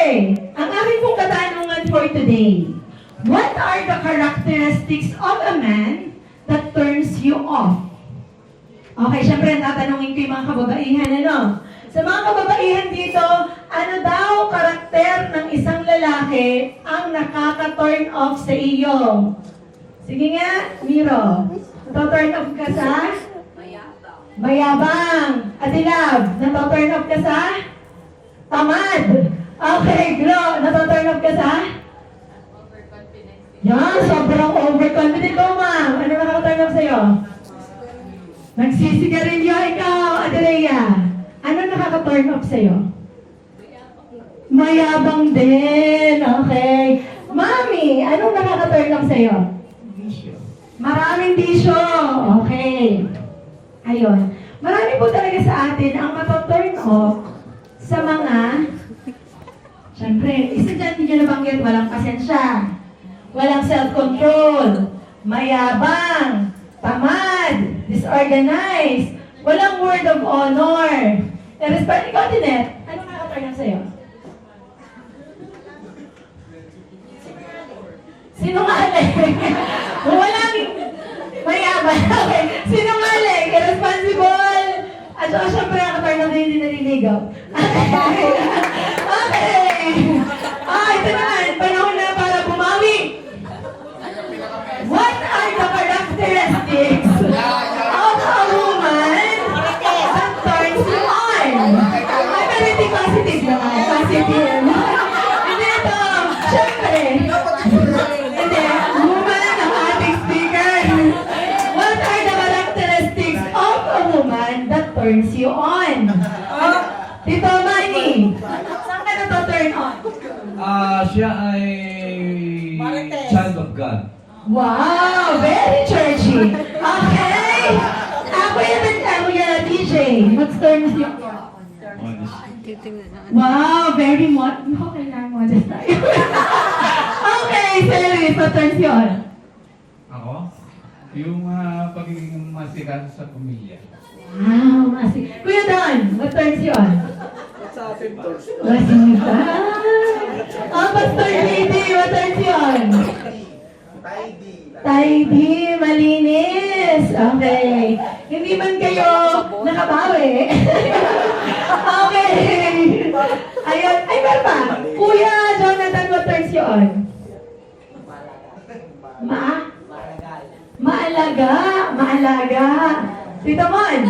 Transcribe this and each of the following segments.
Okay, ang aking pong katanungan for today. What are the characteristics of a man that turns you off? Okay, syempre, tatanungin ko yung mga kababaihan, ano? Sa mga kababaihan dito, ano daw karakter ng isang lalaki ang nakaka-turn off sa iyo? Sige nga, Miro. Nato-turn off ka sa? Mayabang. Adilab, nato-turn off ka sa? Tamad. Okay, Glo, nato-turn off ka sa? Yan, sobrang overconfident ko, ma'am. Ano nakaka-turn off sa'yo? Nagsisigarilyo ikaw, Adelea. Ano nakaka-turn off sa'yo? Mayabang din. Okay. Mami, anong nakaka-turn off sa'yo? Bisyo. Maraming bisyo. Okay. Ayun. Marami po talaga sa atin ang mato-turn off sa mga, syempre, isa dyan hindi nyo nabanggit, walang pasensya, walang self-control, mayabang, tamad, disorganized, walang word of honor. Respect, ikaw, Tinette, ano nakaka-turn off sa'yo? Sinungaling. Walang mayabang. Okay. Sinungaling. Irresponsible. At saka syempre nakaka-turn off na hindi naliligaw. Okay. Ito naman. Panahon na para bumawi. What are the characteristics of a woman that turns you on? Ay, pero hindi positive naman. Positive. Hindi ito. Syempre. Hindi. Woman ang ating speaker. What are the characteristics of a woman that turns you on? Tito Manny, saan ka na-turn on? Siya ay child of God. Wow! Very churchy. Okay! Ako yan, DJ. What's turns you on? Wow! Very modest. Okay lang, modest tayo. Okay, Celis, what turns you on? Ako? Yung pagiging masikat sa pamilya. Wow, masi. Kuya Don, what turns you on? Masikat. Pastor JD, what turns you on? Tidy, malinis. Okay. Hindi man kayo nakabawi. Okay. Ayun. Ay, meron pa. Kuya Jonathan, what turns you on? Maalaga. Maalaga. Tito Mon,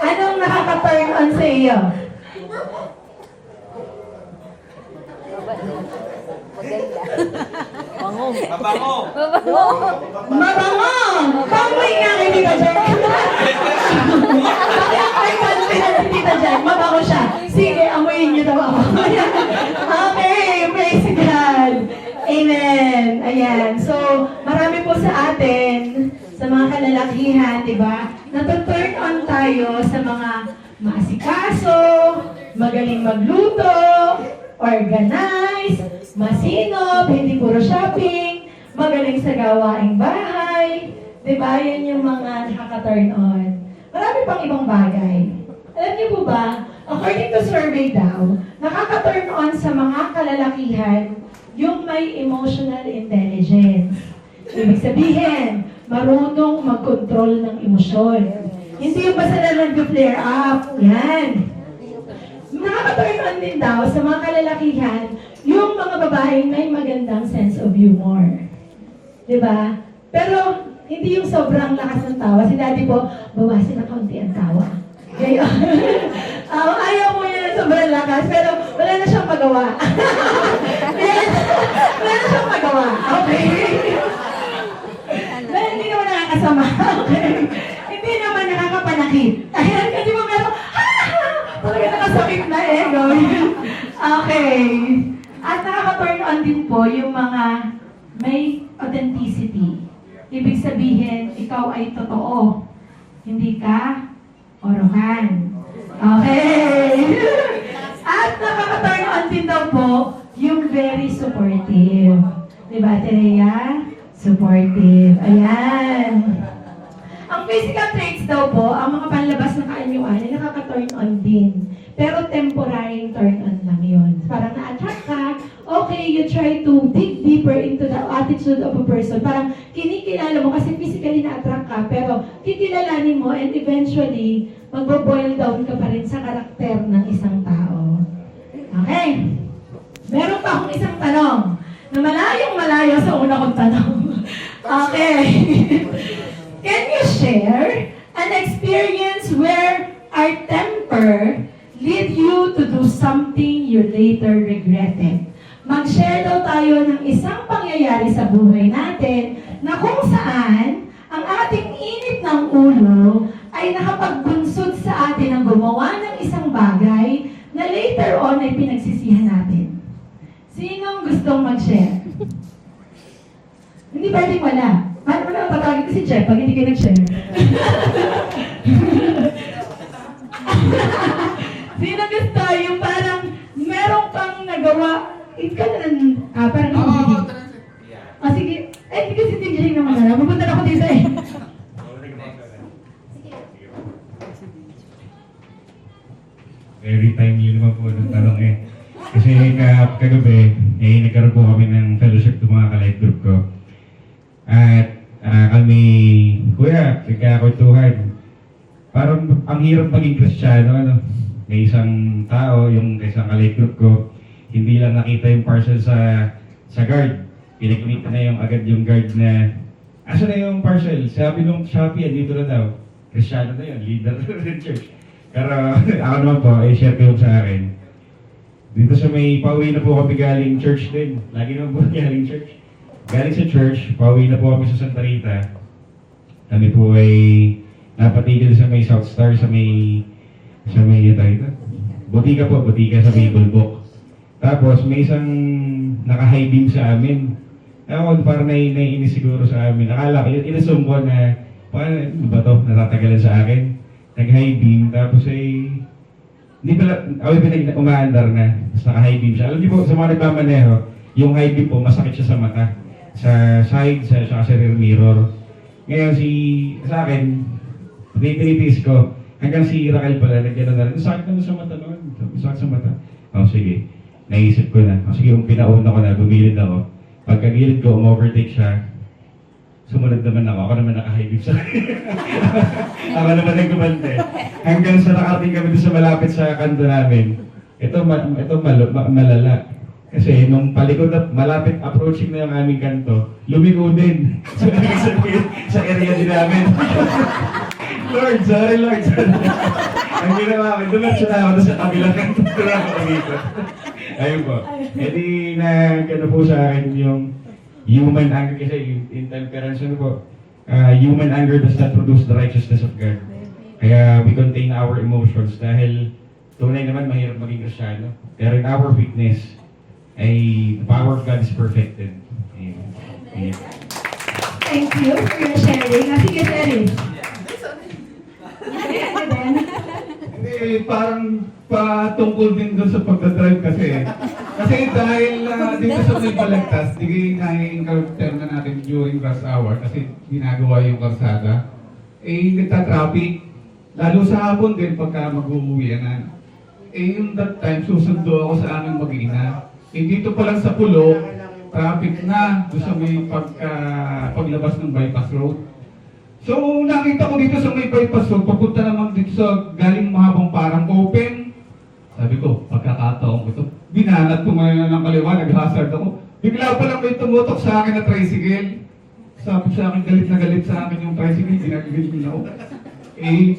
anong nakaka-turn on sa iyo? Mabango! Mabango! Pangoy nga kay Tita Jen. May confidence si Tita Jen. Mabango siya. Sige, amoyin niyo daw ako. Okay, praise God. Amen. Ayan. So, marami po sa atin, sa mga kalalakihan, di ba? Natu-turn on tayo sa mga maasikaso, magaling magluto, organize, masinop, hindi puro shopping, magaling sa gawaing bahay. Diba? Yan yung mga nakaka-turn on. Marami pang ibang bagay. Alam niyo po ba, according to survey daw, nakaka-turn on sa mga kalalakihan yung may emotional intelligence. Ibig sabihin, marunong mag-control ng emosyon. Hindi yung basta na nag-flare up. Yan. Nakaka-turn on din daw sa mga kalalakihan yung mga babaeng may magandang sense of humor. Diba? Pero, hindi yung sobrang lakas ng tawa. Si daddy po, bawasin na kaunti ang tawa. Ngayon, ayaw mo niya ng sobrang lakas, pero wala na siyang magawa. Wala na siyang magawa. Okay? Well, hindi naman nakakasama. Okay? Hindi naman nakakapanakit. Ayan, kasi mo meron, talaga nakasakit na eh. Okay. At nakaka-turn on din po yung mga may authenticity. Ibig sabihin, ikaw ay totoo. Hindi ka orokan. Okay. At nakaka-turn on din daw po yung very supportive. Diba, Terea? Supportive. Ayan. Ang physical traits daw po, ang mga panlabas na kaanyuan, ay nakaka-turn on din. Pero temporary turn on lang yun. Parang na-attract ka, way you try to dig deeper into the attitude of a person. Parang kinikilala mo kasi physically na-attract ka, pero kikilalanin mo and eventually, magbo-boil down ka pa rin sa karakter ng isang tao. Okay? Meron pa akong isang tanong na malayong malayo sa una kong tanong. Okay. Can you share an experience where our temper lead you to do something you later regretted? Mag-share daw tayo ng isang pangyayari sa buhay natin na kung saan ang ating init ng ulo ay nakapagbunsod sa atin ang gumawa ng isang bagay na later on ay pinagsisihan natin. Sinong gustong mag-share? Hindi pwedeng wala. Paano mo na tatawagin ko si Jeff pag hindi kayo nag-share? Sino gusto? Yung parang meron kang nagawa, ikaw na parang sige. Hindi kasi tingin naman na. Mapunta na ako dito eh. Every time yun naman po ng tanong eh. Kasi kagabi, nagkaroon po kami ng fellowship ng mga ka-life group ko. At kami, kuya, nagkakwentuhan. Parang ang hirap maging Kristiyano, ano? May isang tao, yung isang ka-life group ko, hindi lang nakita yung parcel sa guard. Pinagmita na yung agad yung guard na, asa na yung parcel? Sabi nung Shopee, dito na daw. Kristiyano na yun, leader ng church. Pero ako naman po, share ko yung sa akin. Dito sa may, pauwi na po kami galing church din. Lagi naman po galing church. Galing sa church, pauwi na po kami sa Santa Rita. Kami po ay napatigil sa may South Star, sa may ito. Butika po, butika sa may Bulbok. Tapos may isang naka-high beam sa amin. Ako parang naiinis siguro sa amin. Akala ko, inassume ko na, paano ba ito, natatagalan sa akin? Nag-high beam, tapos ay, hindi pala, ako yung umaandar na, tapos naka-high beam siya. Alam niyo po, sa mga nagmamaneho, yung high beam po, masakit siya sa mata. Sa side, sa rear mirror. Ngayon, sa akin, tinitiis ko, hanggang si Raquel pala, nagkano na rin, sakit naman sa mata noon. Sakit sa mata. Sige. Naisip ko na. Sige, kung pinauna ko na, gumilid ako. Pagkagilid ko, overtake siya. Sumunod naman ako. Ako naman naka-high beam sa ako naman nagkumante. Hanggang sa nakarating kami doon sa malapit sa kanto namin. Ito malala. Kasi nung palikod na malapit approaching na yung aming kanto, lumigo din. sa area din namin. Lord, sorry. Ang ginawa ko, dumatsa na ako sa kabilang kanto. Doon ako dito. Ayun po. Di na po sa akin yung human anger kasi intemperance po. Human anger does not produce the righteousness of God. Kaya we contain our emotions dahil tunay naman mahirap maging Kristiyano. Pero in our weakness, the power of God is perfected. Amen. Thank you for your sharing. Sige, Sherry. Hindi, parang patungkol din doon sa pagdadrive kasi. Kasi dahil dito sa may balagtas, di na-encounter na natin during rush hour kasi ginagawa yung karsada. Nagta-traffic. Lalo sa hapon din pagka mag-uuwi na. Yung that time, susundo ako sa aming mag-ina. Dito pa lang sa Pulo, traffic na doon sa may paglabas ng bypass road. So, nakita ko dito sa may bypass road, papunta naman dito sa galing mahabang parang open. Sabi ko, pagkakataon ko ito. Binanat ko ngayon ng kaliwa, nag-hazard ako. Bigla pa lang may tumutok sa akin na tricycle. Sabi sa akin, galit na galit sa akin yung tricycle, ginagilgil ako.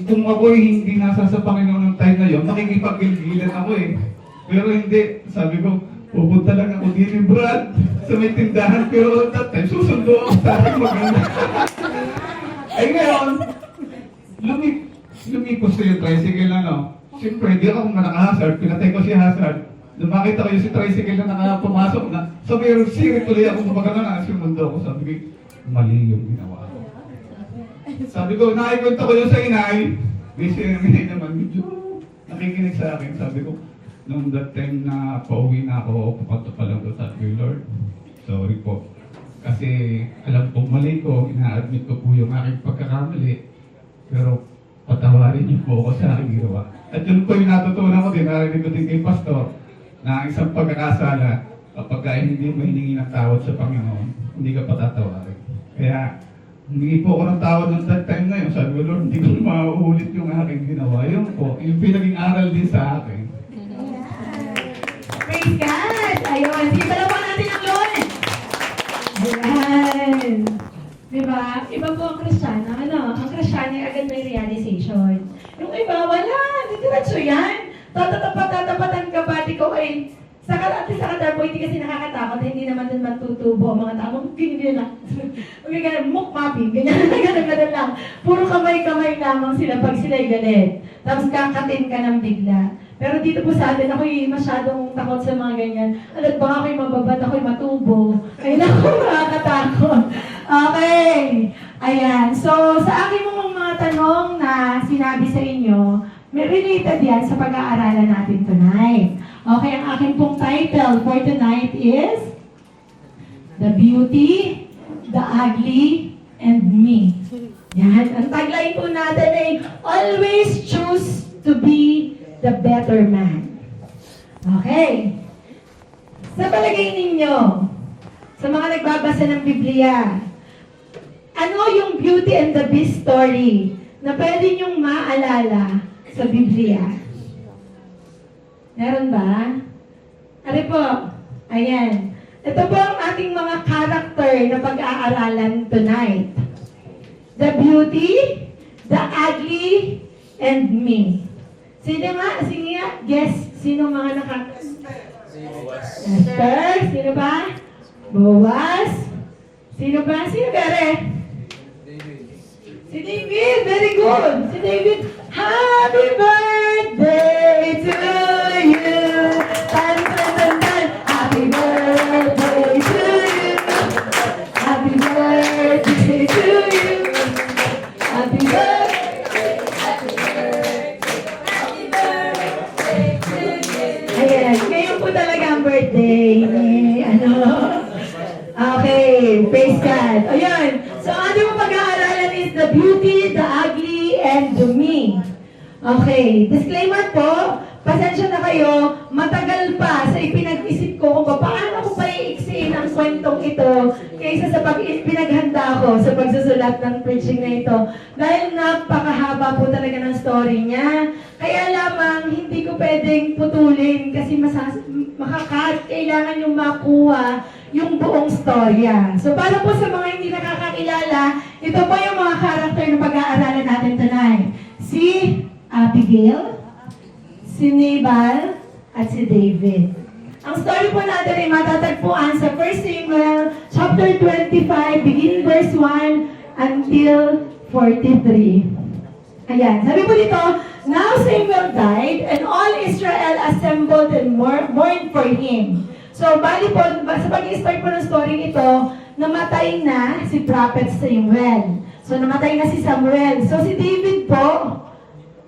Kung ako hindi nasa sa Panginoon ng time na yun, makikipag-gilgilan ako Pero hindi, sabi ko, pupunta lang ako din Brad sa may tindahan, pero that time, susundo ako sa akin maganda. Ngayon, lumipos ko yung tricycle Siyempre, di ako naka-hazard, pinatay ko si hazard. Nung makita ko yung si tricycle na nakapumasok na, so may sirit tuloy ako kumagana sumundo ako. Sabi ko, mali yung ginawa ko. Sabi ko, nakikwento ko yung sa inay. Busy naman, medyo nakikinig sa akin. Sabi ko, nung that time na pauwi na ako, pupunta pa lang doon, sabi ko, Lord, sorry po. Kasi alam ko, mali ko, ina-admit ko po yung aking pagkakamali. Pero patawarin niyo po ako sa aking ginawa. At yun po yung natutunan ko din, narinig ko din kay Pastor, na ang isang pagkakasala kapag hindi mo hiningi ng tawad sa Panginoon, hindi ka patatawarin. Kaya, humingi po ako ng tawad ng that time na yun. Sabi ko, Lord, hindi ko mauulit yung aking ginawa. Yun po, yung pinaging aral din sa akin. Praise God! Ayun, sige pala po natin ang Lord! Ayan! Diba? Iba po ang Kristiyano. Ang Kristiyano ay agad may realization. Yung iba, wala. Diretso yan. Tatapatan ka ba? Di ko ay sa katar po, hindi kasi nakakatakot. Hindi naman din matutubo ang mga tao. Ganyan lang. Ganyan, mukmapping. Ganyan lang. Puro kamay-kamay lamang sila pag sila'y galit. Tapos kakatin ka ng bigla. Pero dito po sa atin, ako'y masyadong takot sa mga ganyan. Alat baka ako'y mababat, ako'y matubo. Ay naku, nakakatakot. Okay. Ayan. So, sa aking mga tanong na sinabi sa inyo, may related yan sa pag-aaralan natin tonight. Okay, ang aking pong title for tonight is The Beauty, the Ugly, and Me. Yan. Ang tagline po natin ay Always Choose to Be the Better Man. Okay. Sa palagay ninyo, sa mga nagbabasa ng Biblia, ano yung Beauty and the Beast story na pwede nyong maalala sa Biblia? Meron ba? Ano po? Ayan. Ito po ang ating mga character na pag-aaralan tonight. The Beauty, the Ugly, and Me. Sino nga? Sige nga. Guess. Sino mga Esther. Sino ba? Boaz. Sino ba? Sino gare? Si David. Very good. Si David. Happy birthday to you. Tan, tan, tan, tan. Happy birthday to you. Happy birthday to you. Happy birthday. Happy birthday. Happy birthday to you. Ayan. Ngayon po talaga ang birthday ni Okay. Praise God. Ayan. So, ang ating pag-aaralan is the beauty, the ugly, and the me. Okay, disclaimer po, pasensya na kayo, matagal pa sa ipinag-isip ko kung paano ko pa iiksiin ang kwentong ito kaysa sa pinaghanda ko sa pagsusulat ng preaching na ito. Dahil napakahaba po talaga ng story niya. Kaya lamang, hindi ko pwedeng putulin kasi kailangan yung makuha yung buong storya. So, para po sa mga hindi nakakakilala, ito po yung mga karakter na pag-aaralan natin tonight. Si Abigail, si Nabal, at si David. Ang story po natin ay matatagpuan sa 1 Samuel chapter 25, beginning verse 1 until 43. Ayan, sabi po dito, Now Samuel died, and all Israel assembled and mourned for him. So, bali po, sa pag-i-start po ng story ito, namatay na si Prophet Samuel. So, namatay na si Samuel. So, si David po,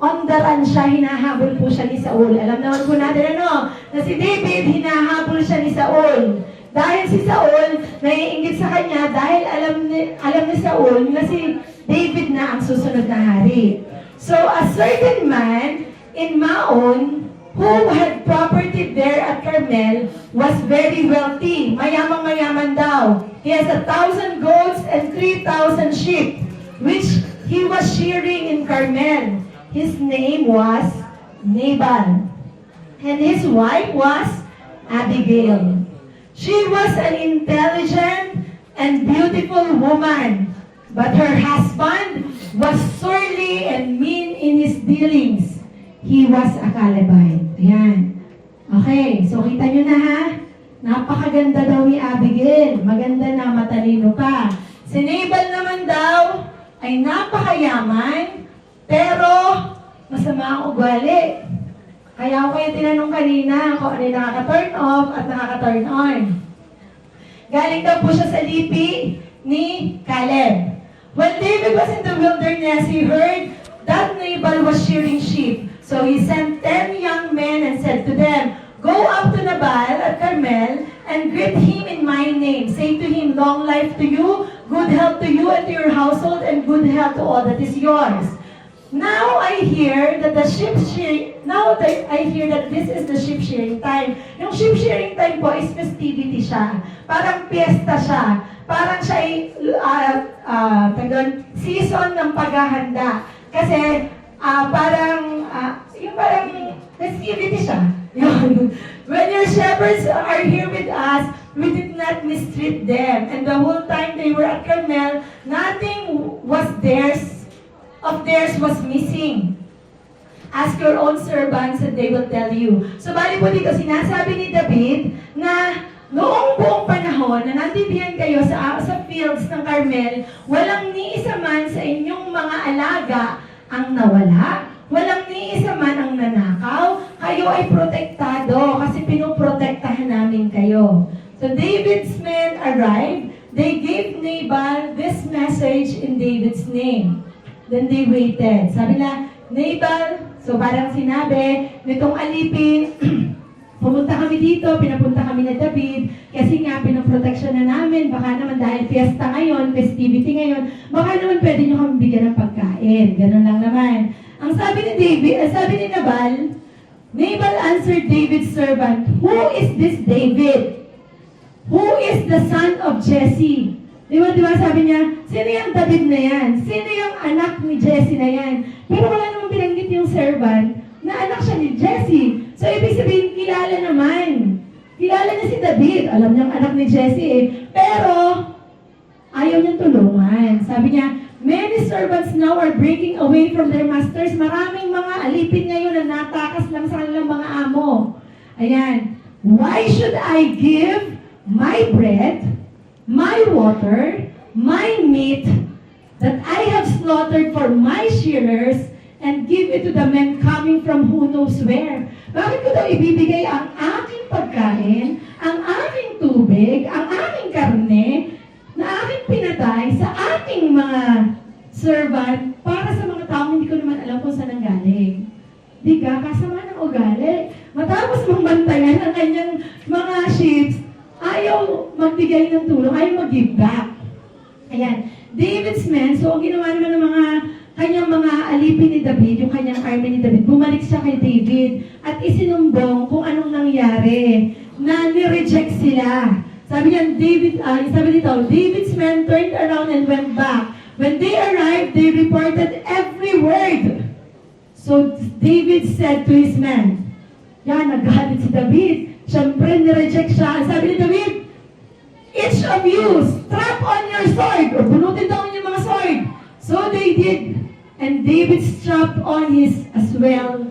on the run siya, hinahabol po siya ni Saul. Alam naman po natin na si David, hinahabol siya ni Saul. Dahil si Saul, naiingit sa kanya, dahil alam ni Saul na si David na ang susunod na hari. So, a certain man in Maon, who had property there at Carmel, was very wealthy. Mayamang-mayaman daw. He has 1,000 goats and 3,000 sheep, which he was shearing in Carmel. His name was Nabal, and his wife was Abigail. She was an intelligent and beautiful woman, but her husband was surly and mean in his dealings. He was a Calebite. Ayan. Okay, so kita nyo na ha. Napakaganda daw ni Abigail. Maganda na, matalino pa. Si Nabal naman daw ay napakayaman, pero masama ang ugali. Kaya ako yung tinanong kanina kung ano yung nakaka-turn off at nakaka-turn on. Galing daw po siya sa lipi ni Caleb. When David was in the wilderness, he heard that Nabal was shearing sheep. So he sent 10 young men and said to them, Go up to Nabal at Carmel and greet him in my name. Say to him, long life to you, good health to you and to your household, and good health to all that is yours. Now I hear that the sheep shearing, now that I hear that this is the sheep shearing time. Yung sheep shearing time po is festivity siya. Parang piyesta siya. Parang siya ay season ng paghahanda. Kasi yung parang festivity siya. Yun. When your shepherds are here with us, we did not mistreat them. And the whole time they were at Carmel, nothing was of theirs was missing. Ask your own servants and they will tell you. So bali po dito, sinasabi ni David na noong buong panahon na nandiyan kayo sa fields ng Carmel, walang ni isa man sa inyong mga alaga ang nawala. Walang ni isa man ang nanakaw. Kayo ay protektado kasi pinoprotektahan namin kayo. So David's men arrived. They gave Nabal this message in David's name. Then they waited. Sabi na, Nabal, so parang sinabi, nitong alipin, pumunta kami dito, pinapunta kami na David, kasi nga pinoproteksyon na namin, baka naman dahil fiesta ngayon, festivity ngayon, baka naman pwede nyo kami bigyan ng pagkain. Ganun lang naman. Ang sabi ni Nabal, Nabal answered David's servant, "Who is this David? Who is the son of Jesse?" Di ba sabi niya, sino yung David na yan? Sino yung anak ni Jesse na yan? Pero wala namang binanggit yung servant na anak siya ni Jesse. So, ibig sabihin, kilala naman. Kilala niya si David. Alam niyang anak ni Jesse eh. Pero, ayaw niyang tulungan. Sabi niya, many servants now are breaking away from their masters. Maraming mga alipin ngayon na natakas lang sa kanilang mga amo. Ayan. Why should I give my bread, my water, my meat that I have slaughtered for my shearers and give it to the men coming from who knows where? Bakit ko daw ibibigay ang aking pagkain, ang aking tubig, ang aking karne na aking pinatay sa ating mga servant para sa mga taong hindi ko naman alam kung saan ang galing? Di ka, kasama ng ugali. Matapos mambantayan ang kanyang mga sheep, ayaw magbigay ng tulong, ayaw mag-give back. Ayan. David's men, so ang ginawa naman ng mga kanyang mga alipin ni David, yung kanyang army ni David, bumalik siya kay David at isinumbong kung anong nangyari, na ni-reject sila. Sabi niya, sabi dito, David's men turned around and went back. When they arrived, they reported every word. So David said to his men, yan, nagalit si David. Siyempre, nireject siya. Sabi ni David, each of you, strap on your sword, or bunutin daw yung mga sword. So they did. And David strapped on his as well.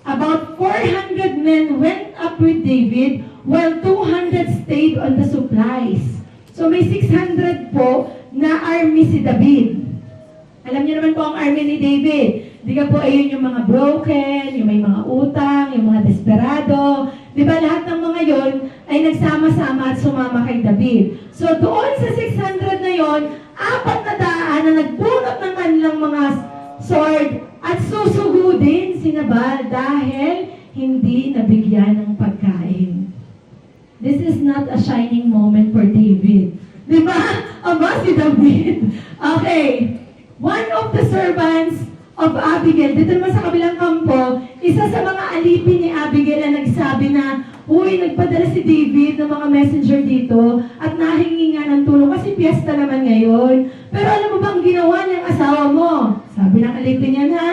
About 400 men went up with David, while 200 stayed on the supplies. So may 600 po na army si David. Alam niyo naman po ang army ni David. Di ka po, ayun yung mga broken, yung may mga utang, yung mga desperado. Di ba lahat ng mga yon ay nagsama-sama at sumama kay David. So doon sa 600 na yon, 400 na nagpunot ng kanilang mga sword at susugudin si Nabal dahil hindi nabigyan ng pagkain. This is not a shining moment for David. Di ba? Aba si David. Okay. One of the servants of Abigail, dito naman sa kabilang kampo, isa sa mga alipin ni Abigail na nagsabi na, uy, nagpadala si David ng mga messenger dito at nahingi nga ng tulong kasi piyesta naman ngayon. Pero alam mo bang ginawa niyang asawa mo? Sabi ng alipin niya na,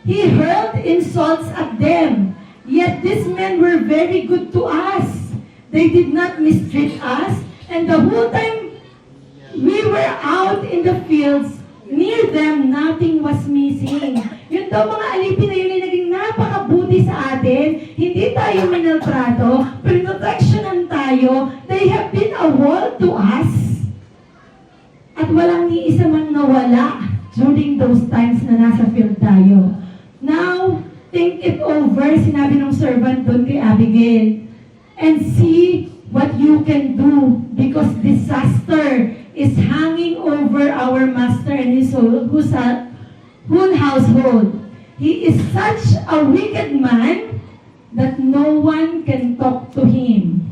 he hurled insults at them. Yet these men were very good to us. They did not mistreat us. And the whole time we were out in the fields, near them, nothing was missing. Yun daw mga alipin na yun ay naging napakabuti sa atin. Hindi tayo minaltrato, proteksyonan tayo. They have been a wall to us. At walang ni isa man nawala during those times na nasa field tayo. Now, think it over, sinabi ng servant doon kay Abigail. And see what you can do because disaster is hanging over our master and his whole household. He is such a wicked man that no one can talk to him.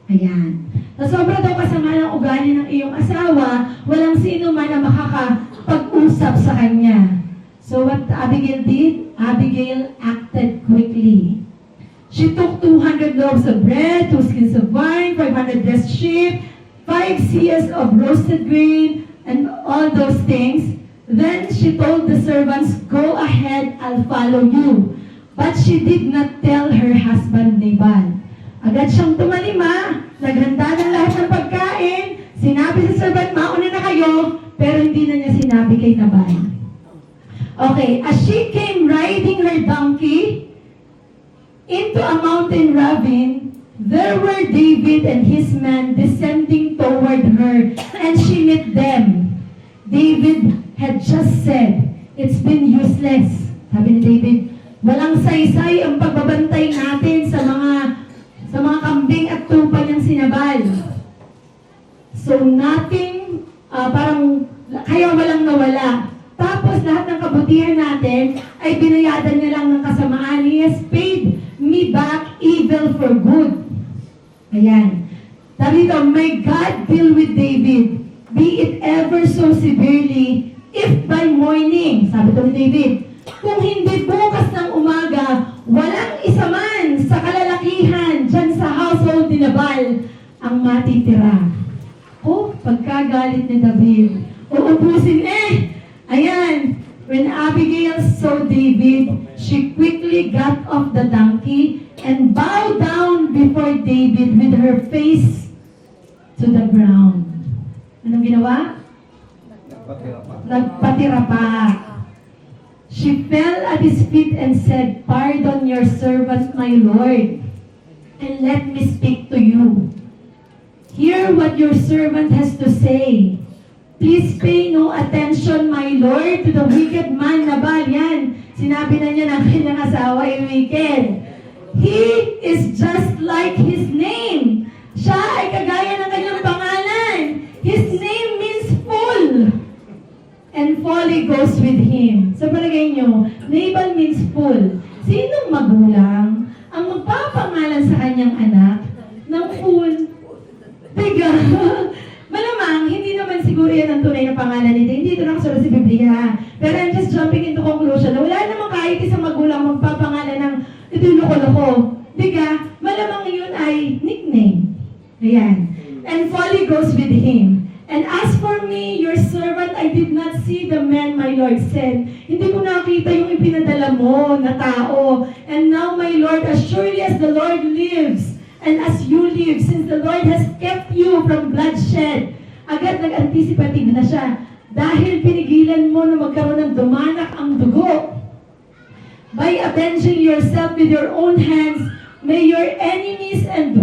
Ayan. Sa sobra daw kasama ng ugali ng iyong asawa, walang sino man na makakapag-usap sa kanya. So what Abigail did? Abigail acted quickly. She took 200 loaves of bread, 2 skins of wine, 500 dressed sheep, 5 seahs of roasted grain, and all those things. Then she told the servants, "Go ahead, I'll follow you." But she did not tell her husband Nabal. Agad siyang tumalima, naghanda ng lahat ng pagkain, sinabi sa servant, "Mauna na kayo," pero hindi na niya sinabi kay Nabal. Okay, as she came riding her donkey into a mountain ravine, there were David and his men descending toward her, and she met them. David had just said, "It's been useless." Sabi ni David, walang saysay ang pagbabantay natin sa mga kambing at tupa niyang sinabal. So nothing, parang kaya walang nawala. Tapos lahat ng kabutihan natin ay binayadan niya lang ng kasamaan. He has paid me back evil for good. Ayan. Sabi dito, may God deal with David, be it ever so severely, if by morning, sabi ito ni David, kung hindi bukas ng umaga, walang isa man sa kalalakihan dyan sa household ni Nabal ang matitira. Pagkagalit ni David, uubusin Ayan, when Abigail saw David, she quickly got off the donkey and bowed down before David with her face to the ground. Anong ginawa? Nagpatira pa. She fell at his feet and said, "Pardon your servant, my Lord, and let me speak to you. Hear what your servant has to say. Please pay no attention, my Lord, to the wicked man Nabal." Yan, sinabi na niya ng kanyang asawa ay wicked. He is just like his name. Siya ay kagaya ng kanyang pangalan. His name means fool. And folly goes with him. So palagay nyo, Nabal means fool. Sinong magulang ang magpapangalan sa kanyang anak ng fool? Teka, malamang, hindi naman siguro yan ang tunay na pangalan nito. Hindi ito nakasulat sa Biblia. Pero I'm just jumping into conclusion na wala namang kahit isang magulang magpapangalan ng ito yung loko-loko. Diga, malamang yun ay nickname. Ayan. And folly goes with him. And as for me, your servant, I did not see the man my Lord sent. Hindi ko nakita yung ipinadala mo na tao. And now, my Lord, as surely as the Lord lives, and as you live, since the Lord has kept you from bloodshed, agad nag-anticipative na siya. Dahil pinigilan mo na magkaroon ng dumanak ang dugo. By avenging yourself with your own hands, may your enemies and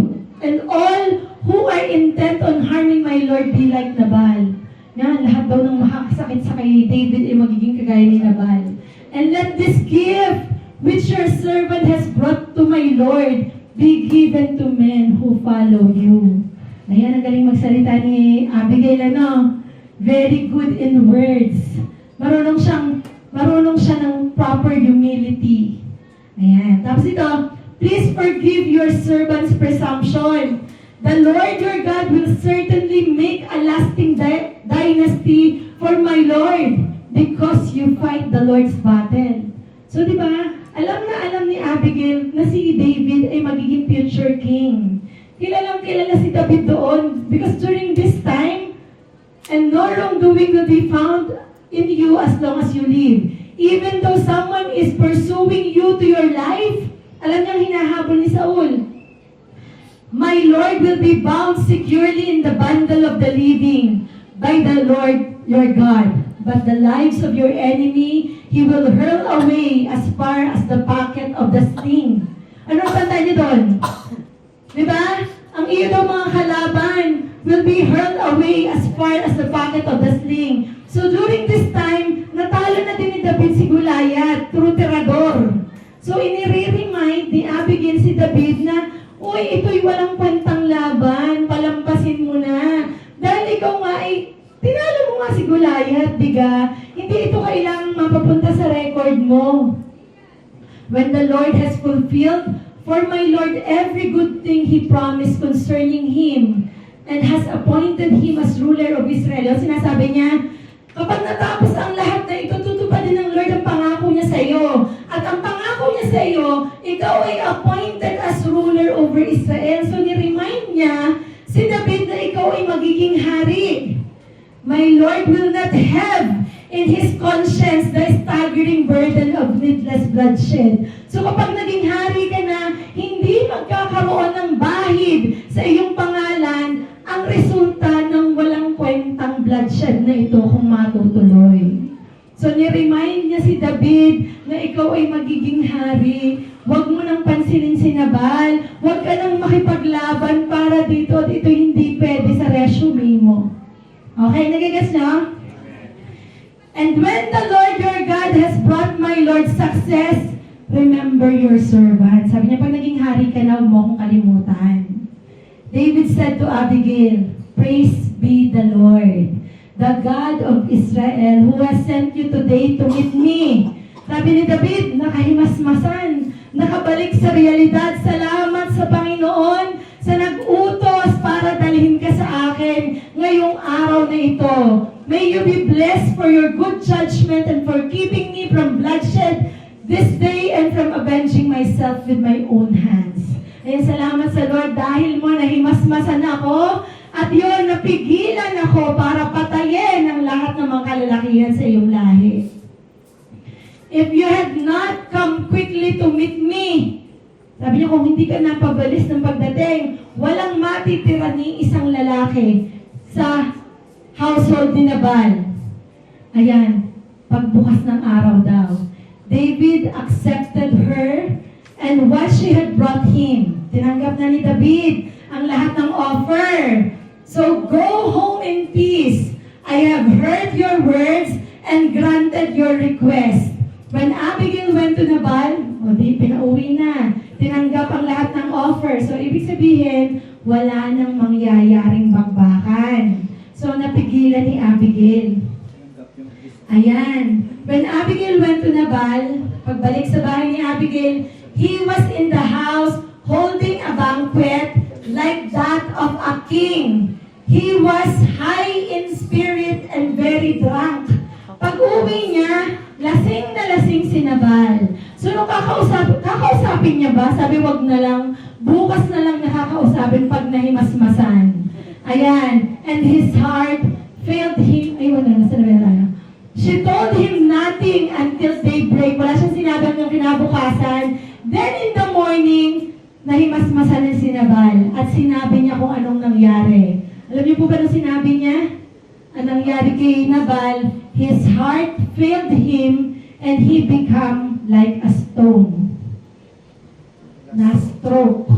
all who are intent on harming my Lord be like Nabal. Yan, lahat daw ng makakasakit sa kay David ay magiging kagaya ni Nabal. And let this gift which your servant has brought to my Lord be given to men who follow you. Ayan, ang galing magsalita ni Abigail, very good in words. Marunong siya ng proper humility. Ayan. Tapos ito, please forgive your servant's presumption. The Lord your God will certainly make a lasting dynasty for my Lord because you fight the Lord's battle. So, di ba, alam ni Abigail na si David ay magiging future king. Kilala si David doon because during this time, and no wrongdoing will be found in you as long as you live. Even though someone is pursuing you to your life, alam niyang hinahabol ni Saul. My Lord will be bound securely in the bundle of the living by the Lord your God. But the lives of your enemy, He will hurl away as far as the pocket of the sling. Anong tanda niyo doon? Diba? Ang iyo daw mga kalaban will be hurled away as far as the pocket of the sling. So during this time, natalo na din ni David si Goliath through tirador. So inire-remind ni Abigail si David na, uy, ito'y walang pantang laban, palampasin mo na. Dahil ikaw nga ay, tinalo mo nga si Goliath, diga? Hindi ito kailangang mapapunta sa record mo. When the Lord has fulfilled for my Lord every good thing He promised concerning Him, and has appointed Him as ruler of Israel. Sinasabi niya, kapag natapos ang lahat na ito, tutupad din ng Lord ang pangalan sa iyo, ikaw ay appointed as ruler over Israel. So, ni-remind niya si David na ikaw ay magiging hari. My Lord will not have in his conscience the staggering burden of needless bloodshed. So kapag naging hari ka na, hindi magkakaroon ng bahid sa iyong pangalan ang resulta ng walang kwentang bloodshed na ito kung matutuloy. So ni-remind niya si David na ikaw ay magiging hari. Huwag mo nang pansinin si Nabal. Huwag ka nang makipaglaban para dito at ito hindi pwede sa resume mo. Okay, nagigas na? And when the Lord your God has brought my Lord success, remember your servant. Sabi niya, pag naging hari ka na, huwag mo akong kalimutan. David said to Abigail, praise be the Lord, the God of Israel, who has sent you today to meet me. Sabi ni David, nakahimasmasan, nakabalik sa realidad. Salamat sa Panginoon sa nag-utos para dalhin ka sa akin ngayong araw na ito. May you be blessed for your good judgment and for keeping me from bloodshed this day and from avenging myself with my own hands. Ayun, salamat sa Lord dahil mo nahimasmasan ako at yun, napigilan ako para patayin ang lahat ng mga kalalakihan sa iyong lahi. If you had not come quickly to meet me, sabi niya, kung hindi ka napabalis ng pagdating, walang matitira ni isang lalaki sa household ni Nabal. Ayan, pagbukas ng araw daw. David accepted her and what she had brought him. Tinanggap na ni David ang lahat ng offer. So go home in peace. I have heard your words and granted your request. When Abigail went to Nabal, di pinauwi na. Tinanggap ang lahat ng offer. So, ibig sabihin, wala nang mangyayaring bakbakan. So, napigilan ni Abigail. Ayan. When Abigail went to Nabal, pagbalik sa bahay ni Abigail, he was in the house holding a banquet like that of a king. He was high in spirit and very drunk. Pag-uwi niya, lasing na lasing si Nabal. So, nung kakausapin niya ba? Sabi, wag na lang, bukas na lang nakakausapin pag nahimasmasan. Ayan. And his heart failed him. Ay, wala na, sinabi na. She told him nothing until daybreak. Wala siyang sinabi hanggang kinabukasan. Then in the morning, nahimasmasan na si Nabal. At sinabi niya kung anong nangyari. Alam niyo po ba nung sinabi niya? Ang nangyari kay Nabal, his heart failed him and he became like a stone. Na-stroke.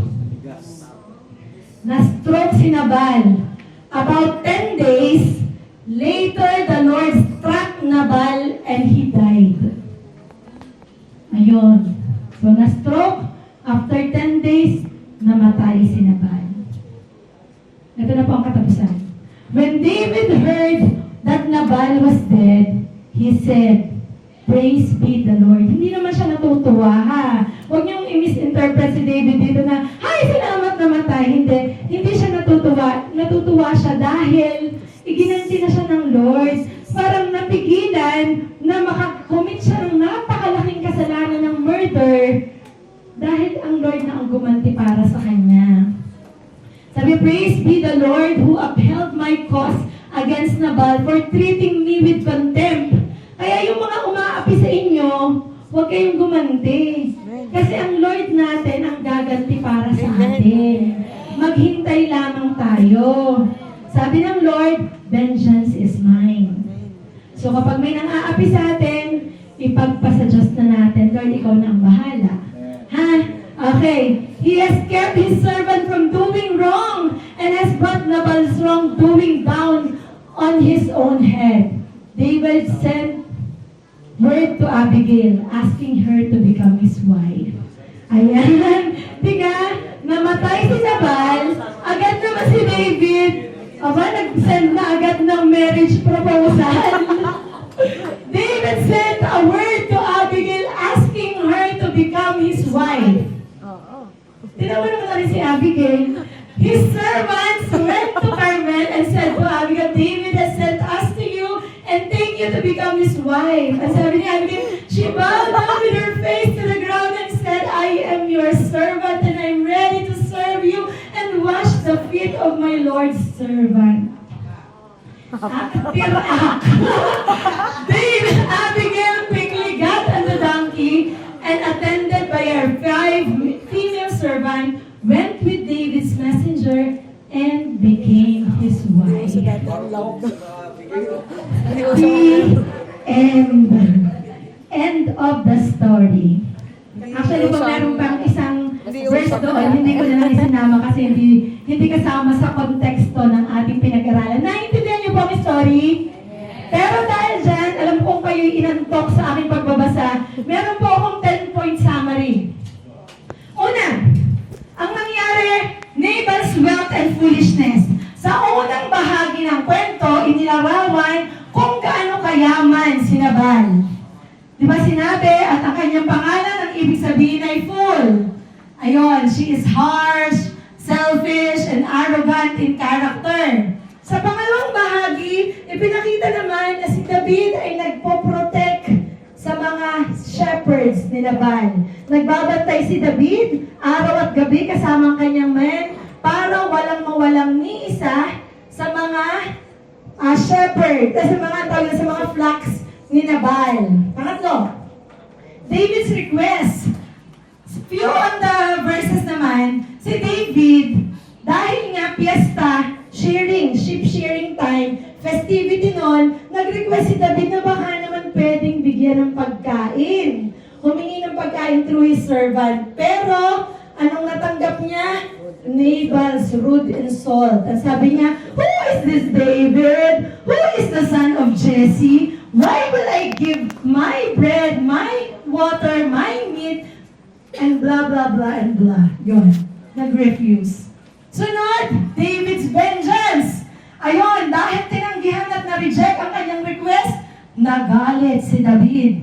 Na-stroke si Nabal. About 10 days later, the Lord struck Nabal and he died. Ayun. So, na-stroke. After 10 days, namatay si Nabal. Ito na po ang katapusan. When David heard that Nabal was dead, he said, praise be the Lord. Hindi naman siya natutuwa, ha? Huwag niyong i-misinterpret si David dito na, hay, salamat namatay. Hindi siya natutuwa. Natutuwa siya dahil iginanti na siya ng Lord. Parang napigilan na makakommit siya ng napakalaking kasalanan ng murder dahil ang Lord na ang gumanti para sa kanya. Sabi, praise be the Lord who upheld my cause against Nabal for treating me with contempt. Kaya yung mga umaapi sa inyo, huwag kayong gumanti. Kasi ang Lord natin ang gaganti para sa atin. Maghintay lamang tayo. Sabi ng Lord, vengeance is mine. So kapag may nang-aapi sa atin, ipagpasa Diyos na natin, Lord, ikaw na ang bahala. Ha? Okay. He has kept his servant from doing wrong and has brought Nabal's wrongdoing down on his own head. David sent word to Abigail asking her to become his wife. Ayan. Diga, namatay si Nabal, agad naman si David, nag-send na agad ng marriage proposal. David sent a word to Abigail asking her to become his wife. Tinawa naman rin si Abigail. His servants went to Carmel and said to Abigail, David has sent us to you and take you to become his wife. At sabi ni Abigail, she bowed down with her face to the ground and said, your servant and I'm ready to serve you and wash the feet of my Lord's servant. David, Abigail quickly got on the donkey and attended by her 5 female servants, went with David's messenger and became his wife. The end of the story. Actually po, meron pang isang verse doon, hindi ko na lang isinama kasi hindi kasama sa konteksto ng ating pinag-aralan. Naintindihan niyo po ang story? Pero dahil dyan, alam kong kayo'y inantok sa aking pagbabasa, meron po akong 10-point summary. Una, ang nangyari, Nabal's wealth and foolishness. Sa unang bahagi ng kwento, inilarawan kung gaano kayaman si Nabal. Di ba sinabi, at ang kanyang pangalan, ang ibig sabihin ay fool. Ayon, she is harsh, selfish, and arrogant in character. Sa pangalawang bahagi, ipinakita naman na si David ay nagpo-protect sa mga shepherds ni Nabal. Nagbabantay si David araw at gabi kasama ang kanyang men para walang mawalang ni isa sa mga shepherd, sa mga flocks ni Nabal. Pangatlo, David's request. Few on the verses naman, si David, dahil nga piyesta, sheep shearing time, festivity noon, nag-request si David na baka naman pwedeng bigyan ng pagkain. Humingi ng pagkain through his servant. Pero, anong natanggap niya? Nabal's rude insult. At sabi niya, who is this David? Who is the son of Jesse? Why will I give my bread, my water, my meat, and blah, blah, blah, and blah. Yun. Nag-refuse. Sunod, David's vengeance. Ayon, dahil tinanggihan at na-reject ang kanyang request, nagalit si David.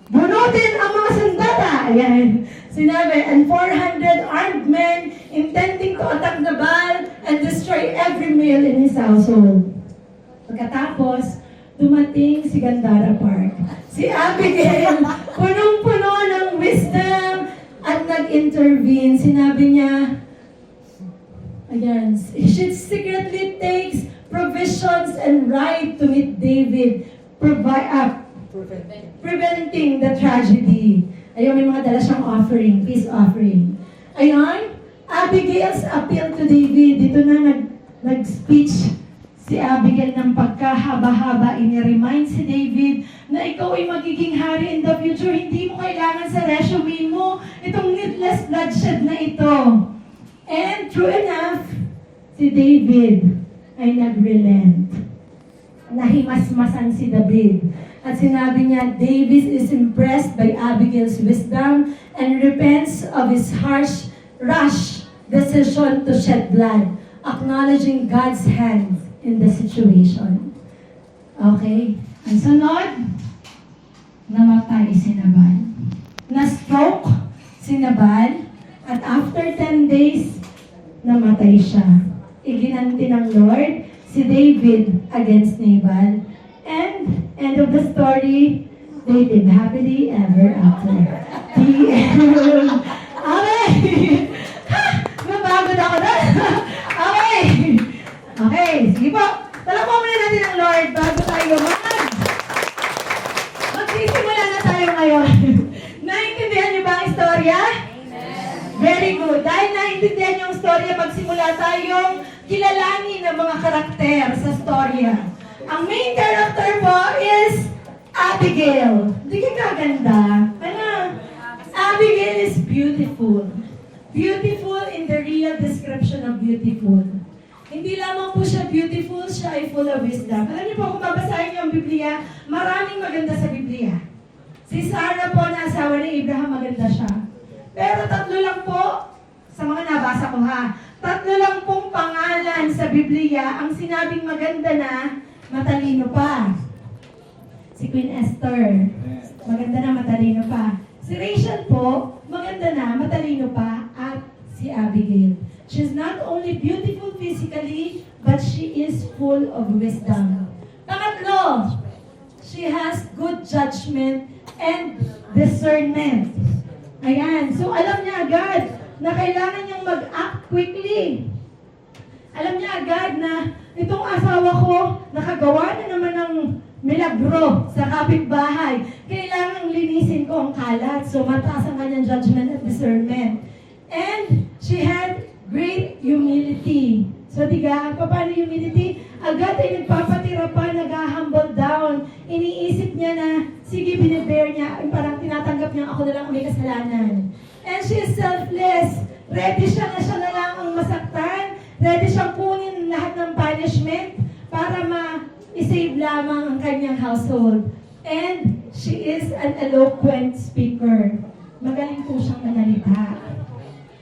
Bunutin ang mga sandata. Ayan. Sinabi, and 400 armed men intending to attack Nabal and destroy every male in his household. Pagkatapos, dumating si Gandara Park. Si Abigail, punong-puno ng wisdom at nag-intervene. Sinabi niya, ayan, she secretly takes provisions and ride to meet David, preventing the tragedy. Ayun, may mga dala siyang offering, peace offering. Ayun, Abigail's appeal to David. Dito na nag-speech si Abigail ng pagkahaba-haba. Ini-remind si David na ikaw ay magiging hari in the future. Hindi mo kailangan sa resume mo itong needless bloodshed na ito. And true enough, si David ay nag-relent. Nahimasmasan si David. At sinabi niya, David is impressed by Abigail's wisdom and repents of his rash decision to shed blood, acknowledging God's hand in the situation. Okay? Ang sunod, namatay si Nabal. Na-stroke si Nabal at after 10 days, namatay siya. Iginanti ng Lord si David against Nabal. And, end of the story, they live happily ever after. The end. Okay! Ha! Mapagod ako doon. Okay! Okay, sige po. Talakpan muna natin ang Lord bago tayo magsisimula na tayo ngayon. Naintindihan niyo ba ang istorya? Very good. Dahil naintindihan niyo ang storya, magsimula tayong kilalanin ang mga karakter sa storya. Ang main character po is Abigail. Hindi ka kaganda. Ano? Abigail is beautiful. Beautiful in the real description of beautiful. Hindi lamang po siya beautiful, siya ay full of wisdom. Alam niyo po, kung babasahin niyo ang Biblia, maraming maganda sa Biblia. Si Sarah po na asawa ni Abraham, maganda siya. Pero 3 lang po, sa mga nabasa ko ha, 3 lang pong pangalan sa Biblia ang sinabing maganda na matalino pa. Si Queen Esther, maganda na matalino pa. Si Rachel po, maganda na matalino pa. At si Abigail. She's not only beautiful physically, but she is full of wisdom. Pangatlo, she has good judgment and discernment. Ayan. So, alam niya agad na kailangan niyang mag-act quickly. Alam niya agad na itong asawa ko, nakagawa na naman ng milagro sa kapitbahay. Kailangan linisin ko ang kalat. So, mataas ang kanyang judgment at discernment. And she had great humility. So, diga, paano humility? Agad ay nagpapatira pa, nag-humble down. Iniisip niya na, sige, bine-bear niya. Parang tinatanggap niya, ako na lang ang may kasalanan. And she is selfless. Ready siya na lang ang masaktan. Ready siyang kunin lahat ng punishment para ma-save lamang ang kanyang household. And she is an eloquent speaker. Magaling po siyang manalita.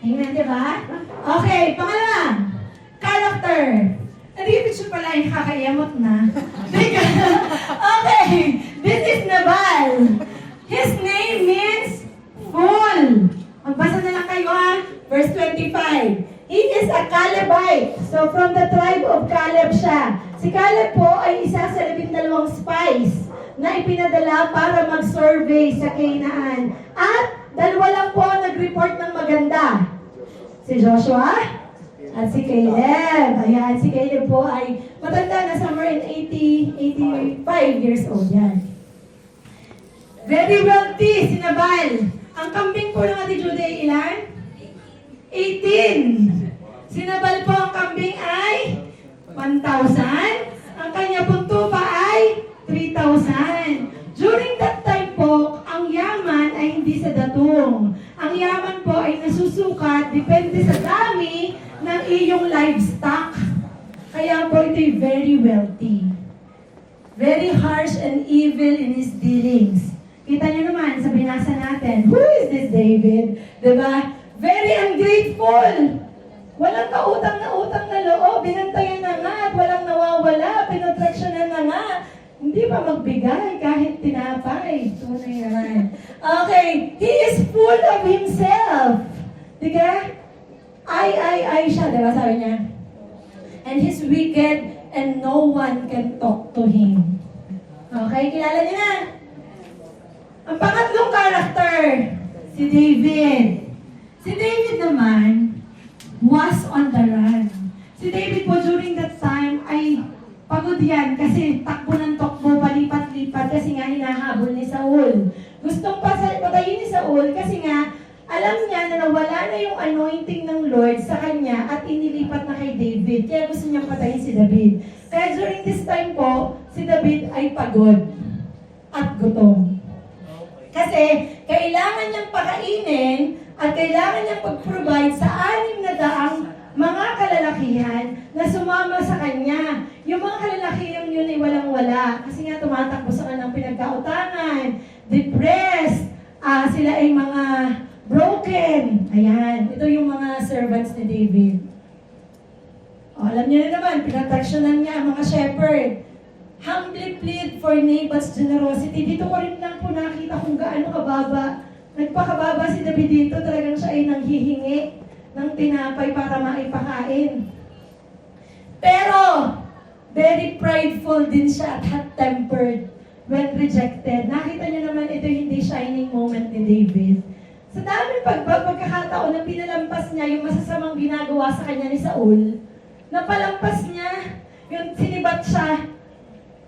Amen, di ba? Okay, pangalawa. Character. Nag-ibig siya pala yung kakayamot na. Okay, this is Nabal. His name means fool. Magbasa na lang kayo ha. Verse 25. He is a Calebite. So from the tribe of Caleb siya. Si Caleb po ay isa sa 12 spies na ipinadala para mag-survey sa Canaan. At dalawa lang po ang nag-report ng maganda. Si Joshua at si Caleb. Ayan, si Caleb po ay matanda na, somewhere in 85 years old yan. Very wealthy, si Nabal. Ang kambing po ng Ate Jude ay ilan? 18. Si Nabal po ang kambing ay 1,000. Ang kanya pong tupa ay 3,000. During that time po, ang yaman ay hindi sa datong. Ang yaman po ay nasusukat, depende sa dami ng iyong livestock. Kaya po ito'y very wealthy. Very harsh and evil in his dealings. Kita niyo naman sa binasa natin, who is this David? Diba? Very ungrateful. Walang kautang na loob. Binantayan na nga at walang nawawala. Pinotraksyonan na nga. Hindi pa magbigay kahit tinapay. Tunay naman. Okay. He is full of himself. Diga? Ay siya. Diba sabi niya? And he's wicked and no one can talk to him. Okay? Kilala niyo na. Ang pangatlong character, si David. Si David naman was on the run. Si David po during that time ay pagod yan kasi takbo ng takbo, palipat-lipat kasi nga hinahabol ni Saul. Gustong patayin ni Saul kasi nga alam niya na nawala na yung anointing ng Lord sa kanya at inilipat na kay David. Kaya gusto niyang patayin si David. Kaya during this time po, si David ay pagod at gutom. Kasi kailangan niyang pakainin at kailangan niyang pag-provide sa 600 mga kalalakihan na sumama sa kanya. Yung mga kalalakihan yun ay walang-wala. Kasi nga tumatakbo sa kanyang pinagkautangan, depressed, sila ay mga broken. Ayan, ito yung mga servants ni David. Alam niyo na naman, pinatraksyonan niya ang mga shepherd. Humbly plead for Nabal's generosity. Dito ko rin lang po nakita kung gaano kababa. Nagpakababa si David dito. Talagang siya ay nanghihingi ng tinapay para maipakain. Pero, very prideful din siya at hot-tempered when rejected. Nakita niyo naman ito hindi shining moment ni David. Sa daming pagkakataon na pinalampas niya yung masasamang ginagawa sa kanya ni Saul, napalampas niya yung sinibat siya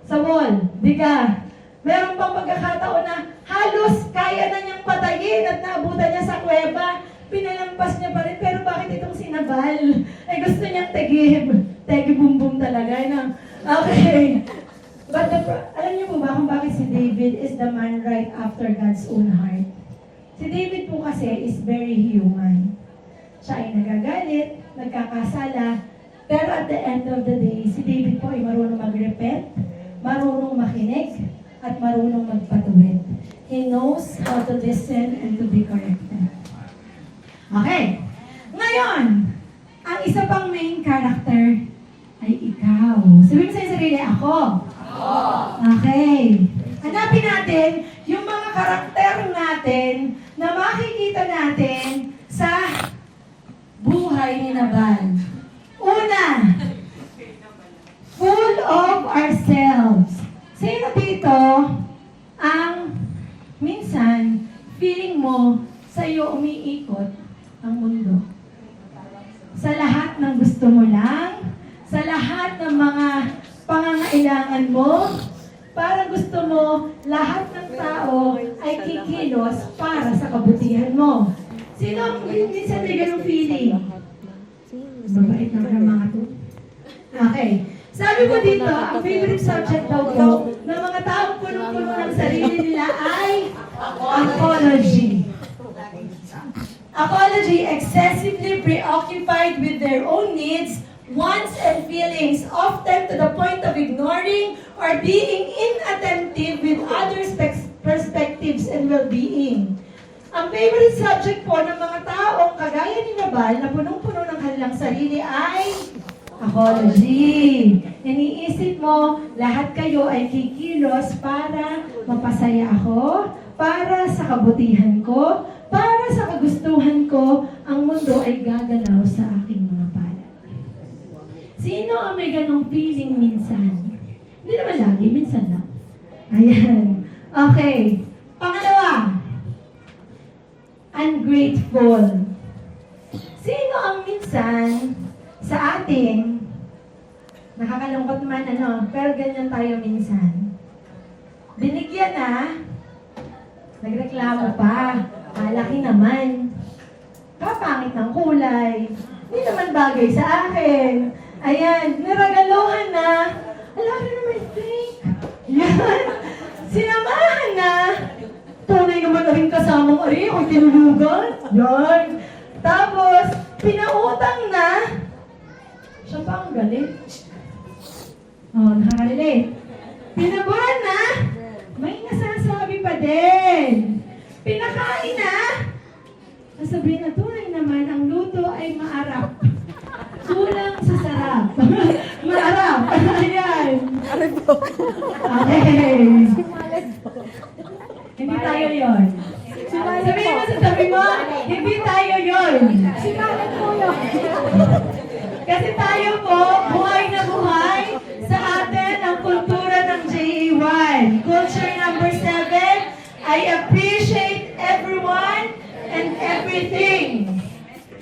sa wall, di ka? Meron pang pagkakataon na halos kaya na niyang patayin at naabutan niya sa kuweba. Pinalampas niya pa rin, pero bakit itong si Nabal? Ay gusto niyang tegi-bum-bum talaga. No? Okay. But alam niyo po ba kung bakit si David is the man right after God's own heart? Si David po kasi is very human. Siya ay nagagalit, nagkakasala, pero at the end of the day, si David po ay marunong mag-repent, marunong makinig, at marunong magpatuwid. He knows how to listen and to be corrected. Okay. Ngayon, ang isa pang main character ay ikaw. Sabihin mo sa sarili, ako. Okay. Hanapin natin yung mga karakter natin na makikita natin sa buhay ni Nabal. Una, full of ourselves. Sino dito ang minsan feeling mo sa'yo lang sa lahat ng mga pangangailangan mo. Parang gusto mo lahat ng tao ay kikilos para sa kabutihan mo. Sino ang minsan may ganung feeling? Mabait naman ang mga to. Okay. Sabi ko dito, ang favorite subject daw ko ng mga taong punong-puno ng sarili nila ay apology. Apology, excessively preoccupied with their own needs, wants, and feelings, often to the point of ignoring or being inattentive with others' perspectives and well-being. Ang favorite subject po ng mga taong kagaya ni Nabal na punong-puno ng kanilang sarili ay apology. Iniisip mo, lahat kayo ay kikilos para mapasaya ako, para sa kabutihan ko, para sa kagustuhan ko, ang mundo ay gagalaw sa aking mga palad. Sino ang may ganong feeling minsan? Hindi naman lagi, minsan lang. Ayan. Okay. Pangalawa, ungrateful. Sino ang minsan sa atin, nakakalungkot man pero ganyan tayo minsan. Binigyan na, nagreklamo pa, malaki naman, kapangit ng kulay, hindi naman bagay sa akin. Ayan, naragaluhan na, ala rin naman fake. Yan, sinamahan na, tunay naman na rin kasamang ari, o tinulugan. Yan. Tapos, pinautang na, siya pa ang galit. Oh, nakaka-relate. Pinabuhan na, may nasasabi pa din. Pinakain na, nasabihin na tunay naman, ang luto ay maarap. Kulang sa sarap. Maarap. Ayan. Okay. Hindi tayo yon. Sabihin mo sa tabi mo, hindi tayo yon. Kasi tayo po, buhay na buhay sa atin ang kultura ng JE1. Culture number 7, I appreciate everyone and everything.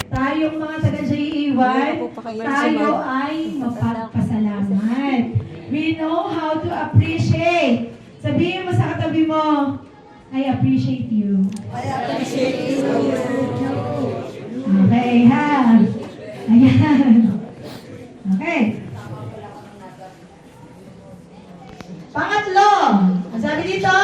Tayong mga taga-JE1, tayo ay mapagpasalamat. We know how to appreciate. Sabihin mo sa katabi mo, I appreciate you. I appreciate you. Okay, ha? Ayan. Okay. Pangatlo, ang sabi dito,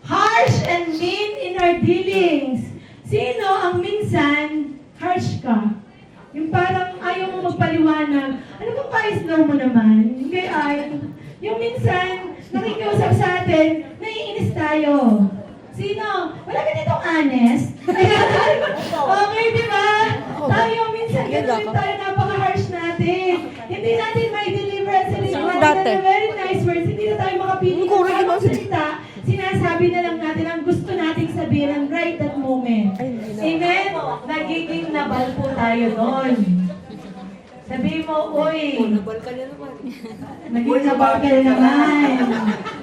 harsh and mean in our dealings. Sino ang minsan harsh ka? Yung parang ayaw mo magpaliwanag. Ano kung pa-slow mo naman? Hindi ay. Yung minsan, nakikiusap sa atin, naiinis tayo. Sino? Wala ka ditong honest? Okay, di ba? Tayo minsan, gano'n din tayo, napaka-harsh natin. Hindi natin may deliver ang sarili natin na very nice words. Hindi na tayo makapiling ng tamang salita. Sinasabi na lang natin ang gusto nating sabihin and right that moment. Amen? Nagiging nabal po tayo doon. Sabi mo, uy, naging nabal ka na naman.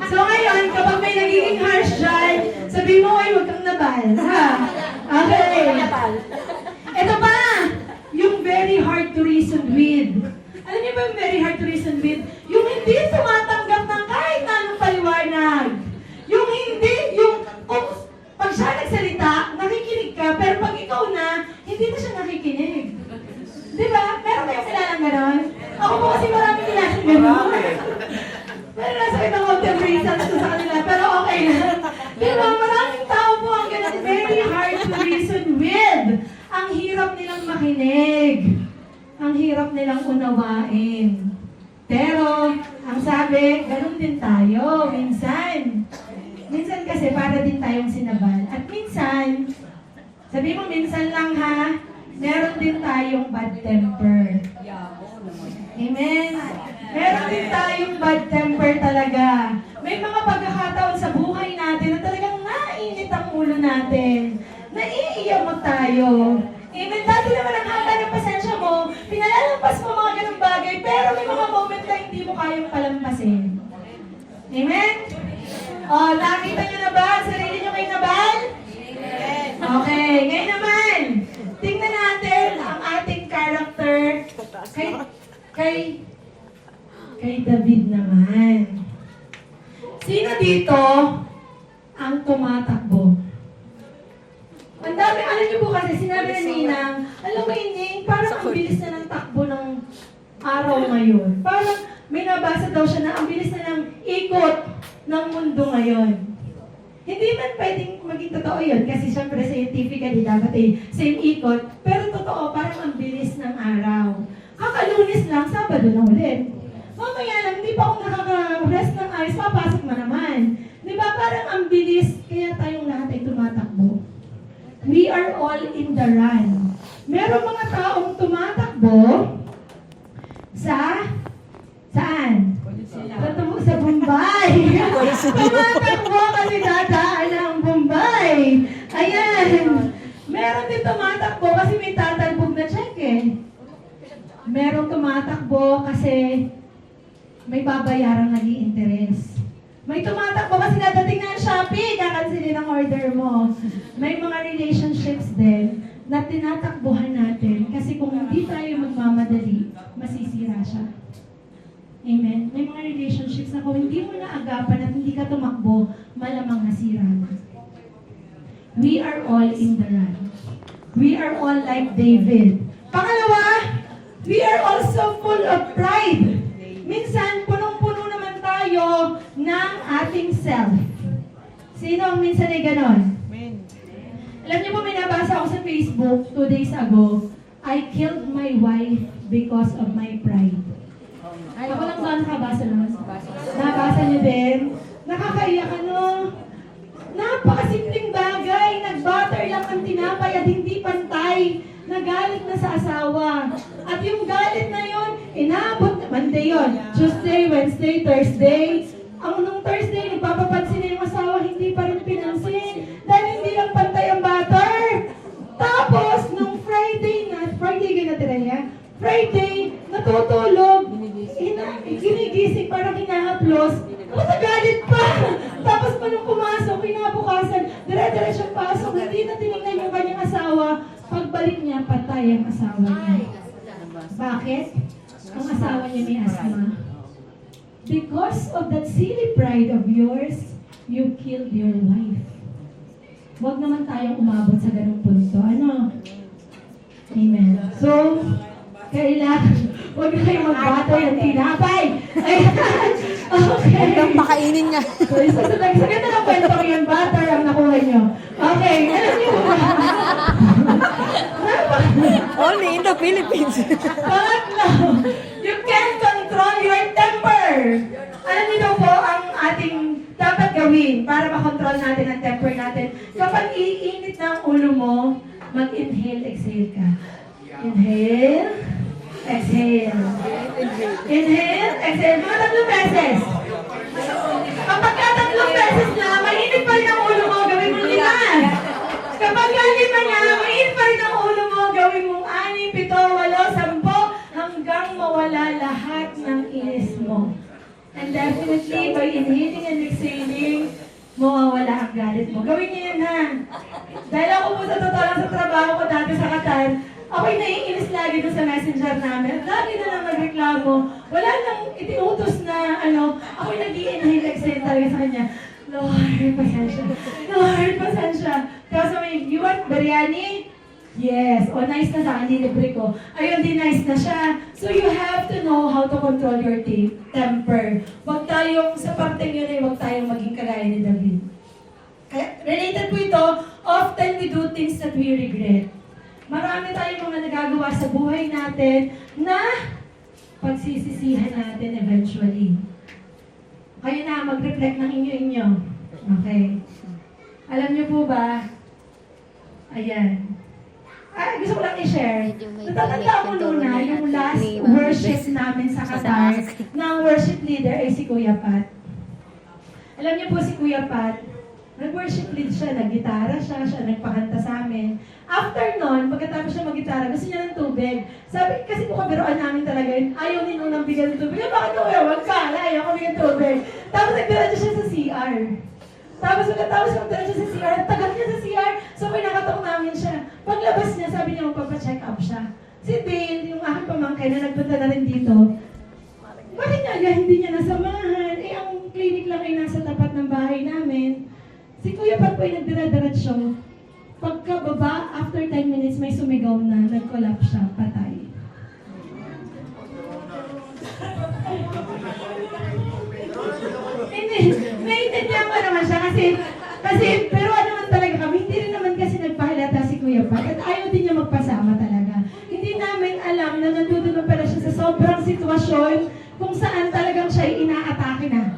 So ngayon, kapag may nagiging harsh dyan, sabi mo, uy, huwag kang nabal. Ha? Okay. Ito pa, yung very hard to reason with. Alam niyo ba yung very hard to reason with? Yung hindi tumatanggap ng kahit na anong paliwanag. Yung hindi, yung pag siya nagsalita, nakikinig ka, pero pag ikaw na, hindi na siya nakikinig. Di ba? Meron kayong kilalang gano'n? Ako po kasi maraming kilalang gano'n. Pero nasa kitang content reasons ko sa kanila, pero okay na. Di ba? Maraming tao po ang gano'n. Very hard to reason with. Ang hirap nilang makinig. Ang hirap nilang unawain. Pero, ang sabi, gano'n din tayo, minsan. Minsan kasi para din tayong sinabal. At minsan, sabi mo minsan lang ha, meron din tayong bad temper. Amen? Meron din tayong bad temper talaga. May mga pagkakataon sa buhay natin na talagang nainit ang ulo natin. Naiiyak tayo. Amen? Dati naman ang haba ng pasensya mo, pinalalampas mo mga ganong bagay, pero may mga moment na hindi mo kayang palampasin. Amen? O, nakita nyo na ba ang sarili nyo kay Nabal? Okay, ngayon naman, tingnan natin ang ating character Kay David naman. Sino dito ang tumatakbo? Ang dami, alam niyo po kasi, sinabi na Ninang, alam mo Ining, parang ang bilis na ng takbo ng araw ngayon. Parang may nabasa daw siya na ang bilis na ng ikot ng mundo ngayon. Hindi man pwedeng maging totoo yun kasi syempre scientifically dapat same ikot. Pero totoo, parang ang bilis ng araw. Kakalunis lang, Sabado na ulit. Mamaya lang, hindi pa ako nakaka-rest ng ayos, papasok na naman. Di ba parang ang bilis, kaya tayong lahat ay tumatakbo. We are all in the run. Merong mga taong tumatakbo saan? Tatakbo sa Bombay. Tumatakbo kasi dadaan ang Bombay. Ayan. Meron din tumatakbo kasi may tatalbog na check eh. Merong tumatakbo kasi may babayarang nag-i-interest. May tumatakbo kasi dadating na ang Shopee, kakansilin ang order mo. May mga relationships din na tinatakbuhan natin kasi kung hindi tayo magmamadali, masisira siya. Amen? May mga relationships na kung hindi mo naagapan at hindi ka tumakbo, malamang nasira na. We are all in the run. We are all like David. Pangalawa, we are also full of pride. Minsan, punong-puno naman tayo ng ating self. Sino ang minsan ay ganon? Alam niyo po, may nabasa ako sa Facebook 2 days ago, I killed my wife because of my pride. Ako lang ba nakabasa naman? Nabasa niyo din? Nakakaiyak ano? Napakasimpleng bagay. Nag-butter lang ang tinapay at hindi pantay. Nagalit na sa asawa. At yung galit na yon, inabot na Monday yon, Tuesday, Wednesday, Thursday. Ang nung Thursday, nagpapapansin na yung asawa, hindi pa rin pinansin. Dahil hindi lang pantay ang butter. Tapos, nung Friday, Friday, natutulog. Ginigising, parang hinahaplos. Matagalit pa! Tapos pa nung pumasok, kinabukasan, dire-diretsyong pasok, hindi na tinignan yung kanyang asawa. Pagbalik niya, patay ang asawa niya. Bakit? Ang asawa niya may asma. Because of that silly pride of yours, you killed your wife. Huwag naman tayong umabot sa ganung punto. Ano? Amen. So, kailangan, huwag na kayong magbatay ng tinapay. Okay. Huwag pakainin niya. So, sa ganda ng kwento ko yung butter ang nakuha nyo. Okay, alam niyo ba? Only in the Philippines. Pangatlo, you can control your temper. Alam niyo po ang ating dapat gawin para makontrol natin ang temper natin. Kapag iinit na ang ulo mo, mag-inhale, exhale ka. Inhale, exhale. Inhale, exhale. Mga 3 beses. Kapag 3 beses na, mainit pa rin ang ulo mo, gawin mo 5. Kapag 5 na, mainit pa rin ang ulo mo, gawin mong 6, 7, 8, 10, hanggang mawala lahat ng inis mo. And definitely, by inhaling and exhaling, mawawala ang galit mo. Gawin niyo yan, ha? Dahil ako po sa totoo lang sa trabaho ko dati sa Qatar, ako'y naiinis lagi doon sa messenger namin. Lagi na lang nagreklamo. Wala nang itiutos na, ako'y nag-i-inhale, exhale talaga sa kanya. Lord, pasensya. Lord, pasensya. Kasi may, you want biryani? Yes. O, nice na sa akin, nilibre ko. Ayun, di nice na siya. So, you have to know how to control your temper. Huwag tayong, sa parteng yun ay huwag tayong maging kagaya ni David. Kaya, related po ito, often we do things that we regret. Marami tayong mga nagagawa sa buhay natin na pagsisisihan natin eventually. Kayo na, mag-reflect ng inyo-inyo. Okay. Alam niyo po ba, ayan. Gusto ko lang i-share. Natatanda ko na yung last worship namin sa Qatar ng worship leader ay si Kuya Pat. Alam niyo po si Kuya Pat, nag-worship lead siya, nag-gitara siya nagpakanta sa amin. After nun, pagkatapos siya mag-gitara, gusto niya ng tubig. Sabi, kasi po kabiroan namin talaga yun, ayaw din nung bigyan ng tubig. Bakit ko wag ka? Ayaw ko bigyan ng tubig. Tapos nagdiretso siya sa CR. Tapos pagkatapos magdiretso siya sa CR, tagal niya sa CR, so pinakatok namin siya. Paglabas niya, sabi niya magpapacheck up siya. Si Dale, yung aking pamangkin na nagpunta na rin dito, bakit nga hindi niya nasamahan? Eh, ang clinic lang ay nasa tapat ng bahay namin. Si Kuya Pat po ay nagdira-diretso. Pagkababa, after 10 minutes, may sumigaw na, nag-collapse siya, patay. Hindi, naiintindihan ko naman siya kasi, pero ano naman talaga kami, hindi rin naman kasi nagpahalata si Kuya Pat at ayaw din niya magpasama talaga. Hindi namin alam na nandun na pala siya sa sobrang sitwasyon kung saan talagang siya ay inaatake na.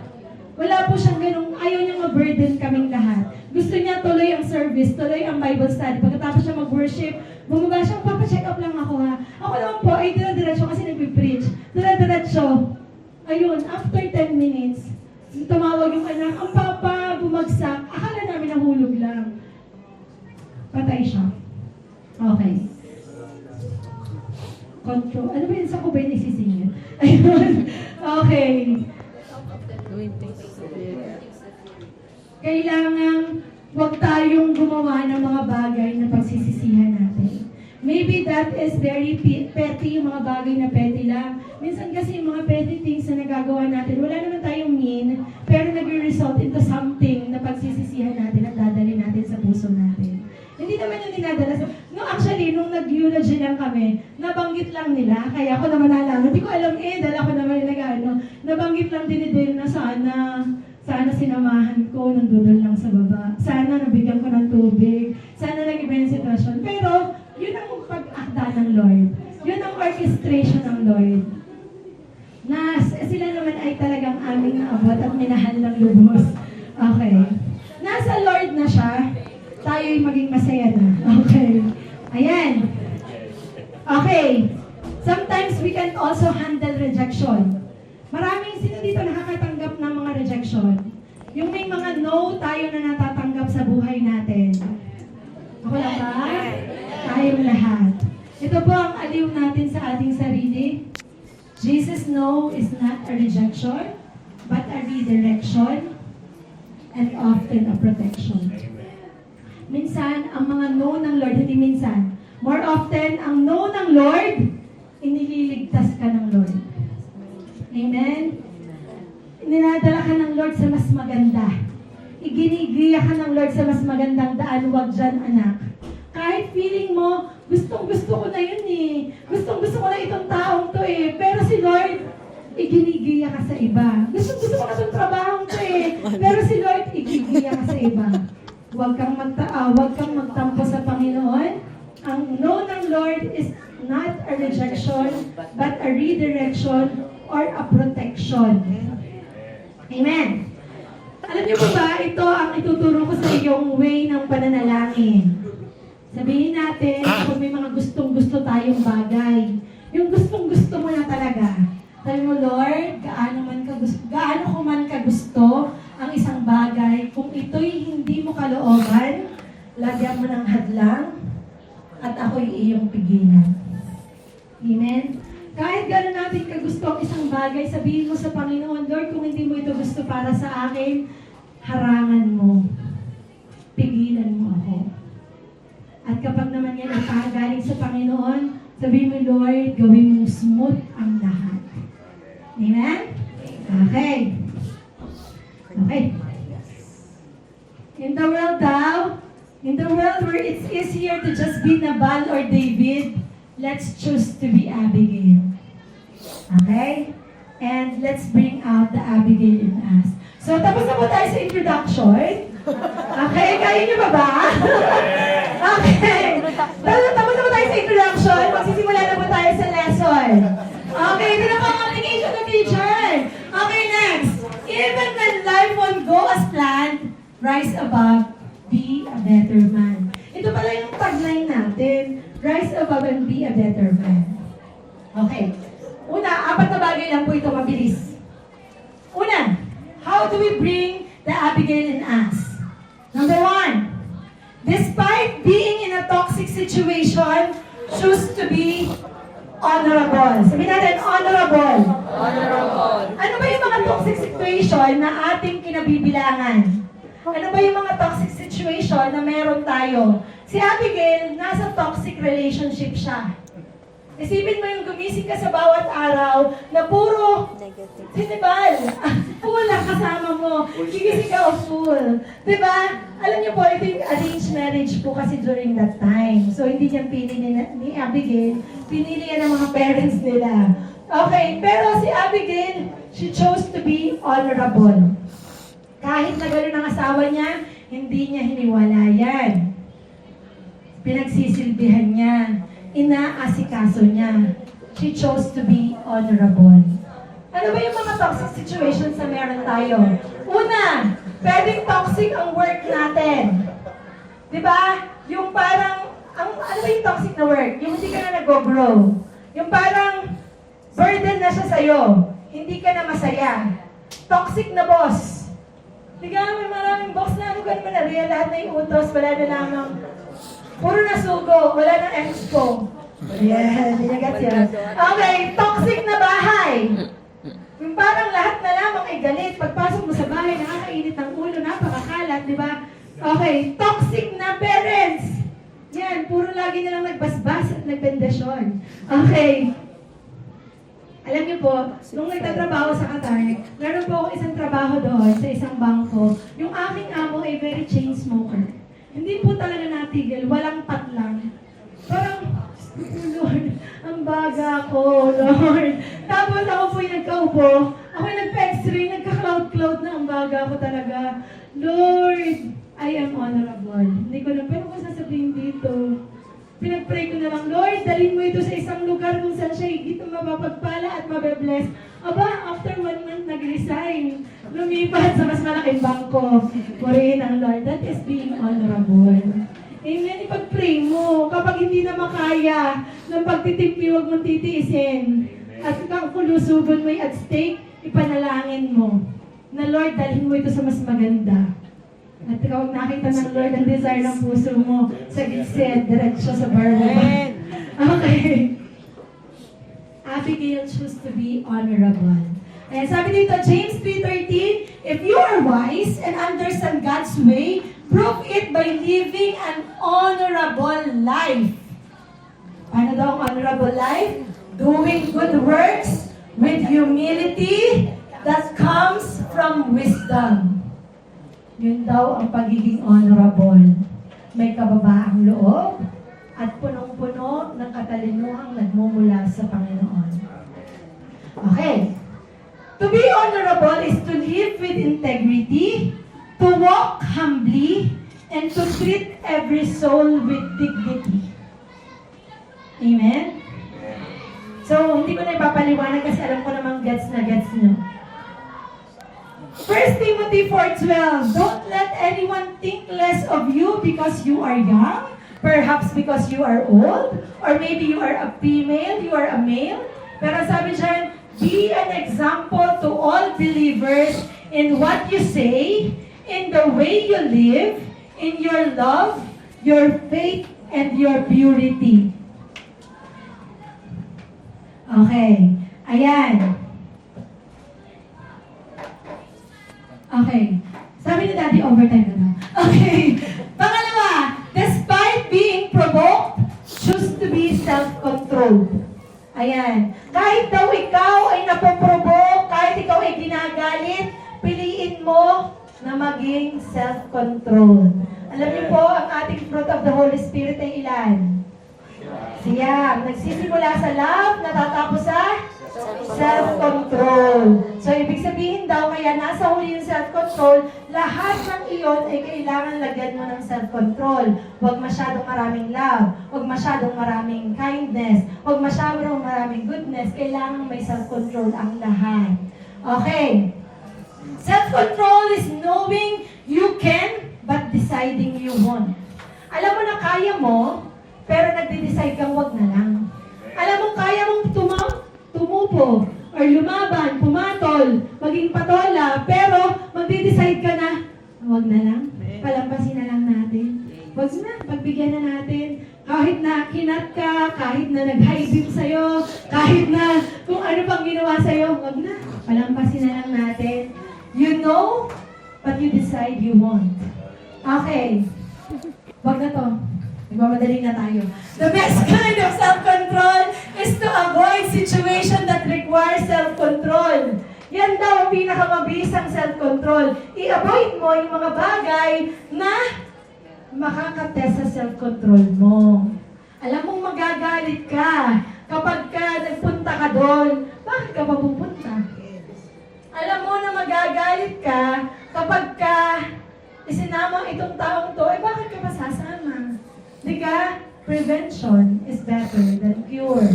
Wala po siyang ganung, ayaw niya ma-burden kaming lahat. Gusto niya tuloy ang service, tuloy ang Bible study. Pagkatapos siya mag-worship, bumaba siya, papacheck up lang ako ha. Ako naman po ay dira-diretso kasi nagpipreach. Dira-diretso. Ayun, after 10 minutes, tumawag yung anak, ang papa, bumagsak. Akala namin nahulog lang. Patay siya. Okay. Control. Ano ba yun? Sa ko ba yun isisingin? Ayun. Okay. Kailangan huwag tayong gumawa ng mga bagay na pagsisisihan natin. Maybe that is very petty, yung mga bagay na petty lang. Minsan kasi yung mga petty things na nagagawa natin, wala naman tayong mean, pero nag-result into something na pagsisisihan natin at dadali natin sa puso natin. Hindi naman yung dinadala sa... No, actually, nung nag-eulogy lang kami, nabanggit lang nila, kaya ako naman nalaman. Hindi ko alam dala ko naman yung nag-ano. Nabanggit lang din ni Dale na sana sinamahan ko, nandudol lang sa baba. Sana nabigyan ko ng tubig. Sana nag-iba yung sitwasyon. Pero, yun ang pag-akda ng Lord. Yun ang orchestration ng Lord. Na sila naman ay talagang aming naabot at minahal ng lubos. Okay. Nasa Lord na siya, tayo'y maging masaya na. Okay. Ayan. Okay. Sometimes we can also handle rejection. Maraming sino dito nakakatanggap ng mga rejection. Yung may mga no tayo na natatanggap sa buhay natin. Ako lang ba? Tayong lahat. Ito po ang aliw natin sa ating sarili. Jesus' no is not a rejection, but a redirection and often a protection. Minsan, ang mga no ng Lord, hindi minsan, more often, ang no ng Lord, inililigtas ka ng Lord. Amen? Ninadala ka ng Lord sa mas maganda. Iginigiya ka ng Lord sa mas magandang daan, huwag dyan, anak. Kahit feeling mo, gustong-gusto ko na yun eh. Gustong-gusto ko na itong taong to eh. Pero si Lord, iginigiya ka sa iba. Gustong-gusto ko na itong trabahong to eh. Pero si Lord, igigiya ka sa iba. Huwag kang magtampo sa Panginoon. Ang no ng Lord is not a rejection, but a redirection or a protection. Amen. Alam niyo ba, ito ang ituturo ko sa iyong way ng pananalangin. Sabihin natin, kung may mga gustong-gusto tayong bagay, yung gustong-gusto mo na talaga. Sabi mo, Lord, gaano ko man kagusto ang isang bagay, kung ito'y hindi mo kalooban, lagyan mo ng hadlang, at ako'y iyong pigilan. Amen? Kahit gano'n natin kagusto ang isang bagay, sabihin mo sa Panginoon, Lord, kung hindi mo ito gusto para sa akin, harangan mo. Pigilan mo ako. At kapag naman yan ay galing sa Panginoon, sabihin mo, Lord, gawin mong smooth ang lahat. Amen? Okay. Okay. In the world where it's easier to just be Nabal or David, let's choose to be Abigail. Okay? And let's bring out the Abigail in us. So, tapos na po tayo sa introduction. Okay? Kaya niyo ba? Okay. Tapos na po tayo sa introduction. Magsisimula na po tayo sa lesson. Okay, ito na po ang application ng teacher. Okay, next. Even when life won't go as planned, rise above, be a better man. Ito pala yung tagline natin. Rise above and be a better man. Okay. Una, 4 na bagay lang po ito, mabilis. Una, how do we bring the Abigail in us? Number 1, despite being in a toxic situation, choose to be honorable. Sabihin natin, honorable. Honorable. Ano ba yung mga toxic situation na ating kinabibilangan? Ano ba yung mga toxic situation na meron tayo? Si Abigail, nasa toxic relationship siya. Isipin mo yung gumising ka sa bawat araw na puro Negative. sinibal. Full ang kasama mo. Gigising ka o full. Diba? Alam niyo po, ito yung arranged marriage po kasi during that time. So, hindi niya pinili ni Abigail. Pinili niya ng mga parents nila. Okay, pero si Abigail, she chose to be honorable. Kahit na gano'n ang asawa niya, hindi niya hiniwalayan. Pinagsisilbihan niya. Inaasikaso niya. She chose to be honorable. Ano ba yung mga toxic situations na meron tayo? Una, pwedeng toxic ang work natin. Di ba? Yung parang, ano ba yung toxic na work? Yung hindi ka na nag-grow. Yung parang, burden na siya sa'yo. Hindi ka na masaya. Toxic na boss. Di ka, may maraming boss na ano ka naman na real, lahat na yung utos, wala na lamang, puro na sugo, wala na expo. Yeah, dinagat yan. Okay, toxic na bahay. Yung parang lahat na lamang ay galit. Pagpasok mo sa bahay, nakakainit ng ulo, napakakalat, di ba? Okay, toxic na parents. Yan, puro lagi na lang nagbasbas at nagbendasyon. Okay. Alam niyo po, nung nagtatrabaho sa Qatar, meron po akong isang trabaho doon sa isang bangko. Yung aking amo ay very chain smoker. Hindi po talaga natigil, walang patlang. Parang, Lord, ang baga ko, Lord. Tapos ako po yung nagkaupo, ako yung nagpa-x-ray, nagka-cloud-cloud na ang baga ko talaga. Lord, I am honorable. Hindi ko na, pero kung sasabihin dito, pinag-pray ko na lang, Lord, dalhin mo ito sa isang lugar kung saan siya dito mapapagpala at mabe-bless. Aba, after 1 month, nag-resign. Lumipat sa mas malaking bangko. Purihin ang Lord. That is being honorable. Amen. Ipag-pray mo. Kapag hindi na makaya ng pagtitimpi, huwag mong titiisin. At kung kulusugon mo at stake, ipanalangin mo na Lord, dalhin mo ito sa mas maganda. At kapag nakita ng Lord ang desire ng puso mo, sa gitset, diretso sa barba. Okay. Abigail chose to be honorable. And sabi dito, James 3:13, if you are wise and understand God's way, prove it by living an honorable life. Paano daw ang honorable life? Doing good works with humility that comes from wisdom. Yun daw ang pagiging honorable. May kababaang loob at punong-puno ng katalinuhang nagmumula sa Panginoon. Okay. To be honorable is to live with integrity, to walk humbly, and to treat every soul with dignity. Amen? So, hindi ko na ipapaliwanag kasi alam ko namang gets na gets nyo. 1 Timothy 4:12, don't let anyone think less of you because you are young, perhaps because you are old, or maybe you are a female, you are a male. Pero sabi dyan, be an example to all believers in what you say, in the way you live, in your love, your faith, and your purity. Okay. Ayan. Okay. Sabi ni Daddy, overtime na daw. Okay. Pangalawa, despite being provoked, choose to be self-controlled. Ayan. Kahit daw ikaw ay napoprovoke, kahit ikaw ay ginagalit, piliin mo na maging self-control. Alam niyo po, ang ating fruit of the Holy Spirit ay ilan? Siya. Nagsisimula sa love, natatapos sa self-control. So, ibig sabihin daw, kaya nasa huli yung self-control, lahat ng iyon ay kailangan lagyan mo ng self-control. Huwag masyadong maraming love, huwag masyadong maraming kindness, huwag masyadong maraming goodness. Kailangan may self-control ang lahat. Okay. Self-control is knowing you can, but deciding you won't. Alam mo na kaya mo, pero nagde-decide kang wag na lang. Alam mo, kaya mong tumupo, or lumaban, pumatol, maging patola, pero magde-decide ka na, wag na lang, palampasin na lang natin. Wag na, pagbigyan na natin. Kahit na kinat ka, kahit na nag-high beam sa'yo, kahit na kung ano pang ginawa sa'yo, wag na, palampasin na lang natin. You know, but you decide you won't. Okay. Wag na to. Nagmamadali na tayo. The best kind of self-control is avoid situation that requires self-control. Yan daw ang pinakamabisang self-control. I-avoid mo yung mga bagay na makakatest sa self-control mo. Alam mong magagalit ka kapag ka nagpunta ka doon. Bakit ka pa pupunta? Alam mo na magagalit ka kapag ka isinama itong taong to, bakit ka pa sasama? Di ka? Prevention is better than cure.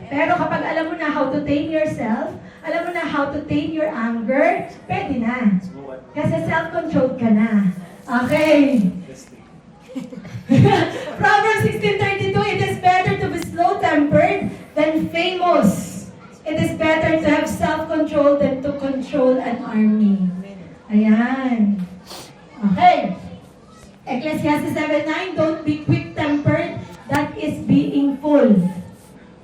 Pero kapag alam mo na how to tame yourself, alam mo na how to tame your anger, pwede na. Kasi self-controlled ka na. Okay. Proverbs 16:32, it is better to be slow-tempered than famous. It is better to have self-control than to control an army. Ayan. Okay. Ecclesiastes 7:9, don't be quick-tempered, that is being full.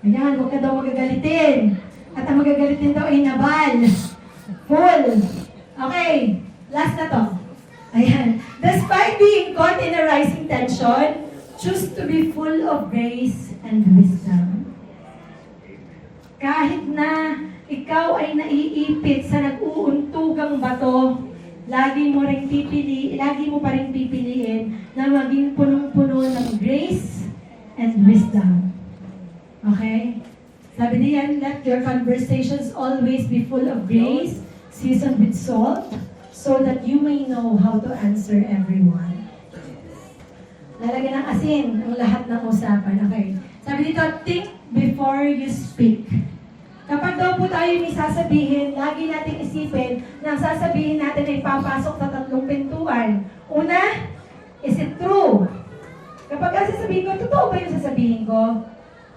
Ayan, huwag ka daw magagalitin. At ang magagalitin daw ay nabal. Full. Okay, last na to. Ayan. Despite being caught in a rising tension, choose to be full of grace and wisdom. Kahit na ikaw ay naiipit sa nag-uuntugang bato, lagi mo pa rin pipiliin na maging punong-puno ng grace and wisdom. Okay? Sabi niyan, let your conversations always be full of grace, seasoned with salt, so that you may know how to answer everyone. Lalagyan ng asin ang lahat ng usapan. Okay. Sabi dito, think before you speak. Kapag daw po tayo may sasabihin, lagi nating isipin na ang sasabihin natin ay papasok sa 3 pintuan. Una, is it true? Kapag ang sasabihin ko, totoo ba yung sasabihin ko?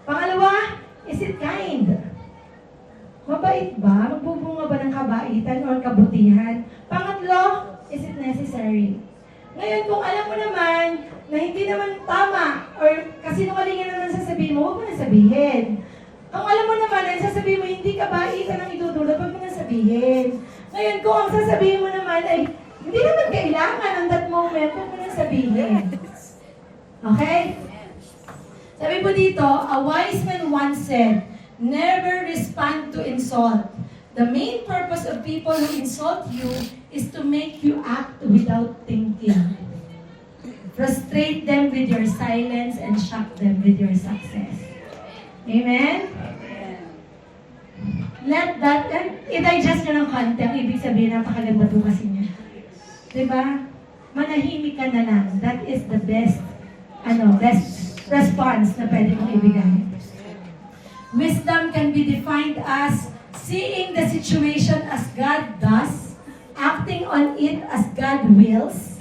Pangalawa, is it kind? Mabait ba? Magbubunga ba ng kabaitan o kabutihan? Pangatlo, is it necessary? Ngayon, kung alam mo naman na hindi naman tama or kasinungalingan naman sasabihin mo, huwag mo na sabihin. Kung alam mo naman na sasabihin mo, hindi kabaitan ang idudulot, huwag mo na sabihin. Ngayon, kung ang sasabihin mo naman ay hindi naman kailangan on that moment, huwag mo na sabihin. Okay? Sabi po dito, a wise man once said, never respond to insult. The main purpose of people who insult you is to make you act without thinking. Frustrate them with your silence and shock them with your success. Amen? Let that, i-digest nyo ng konti, ang ibig sabihin, napakaganda po kasi niya. Diba? Manahimik ka na lang. That is the best response na pwede mong ibigay. Wisdom can be defined as seeing the situation as God does, acting on it as God wills,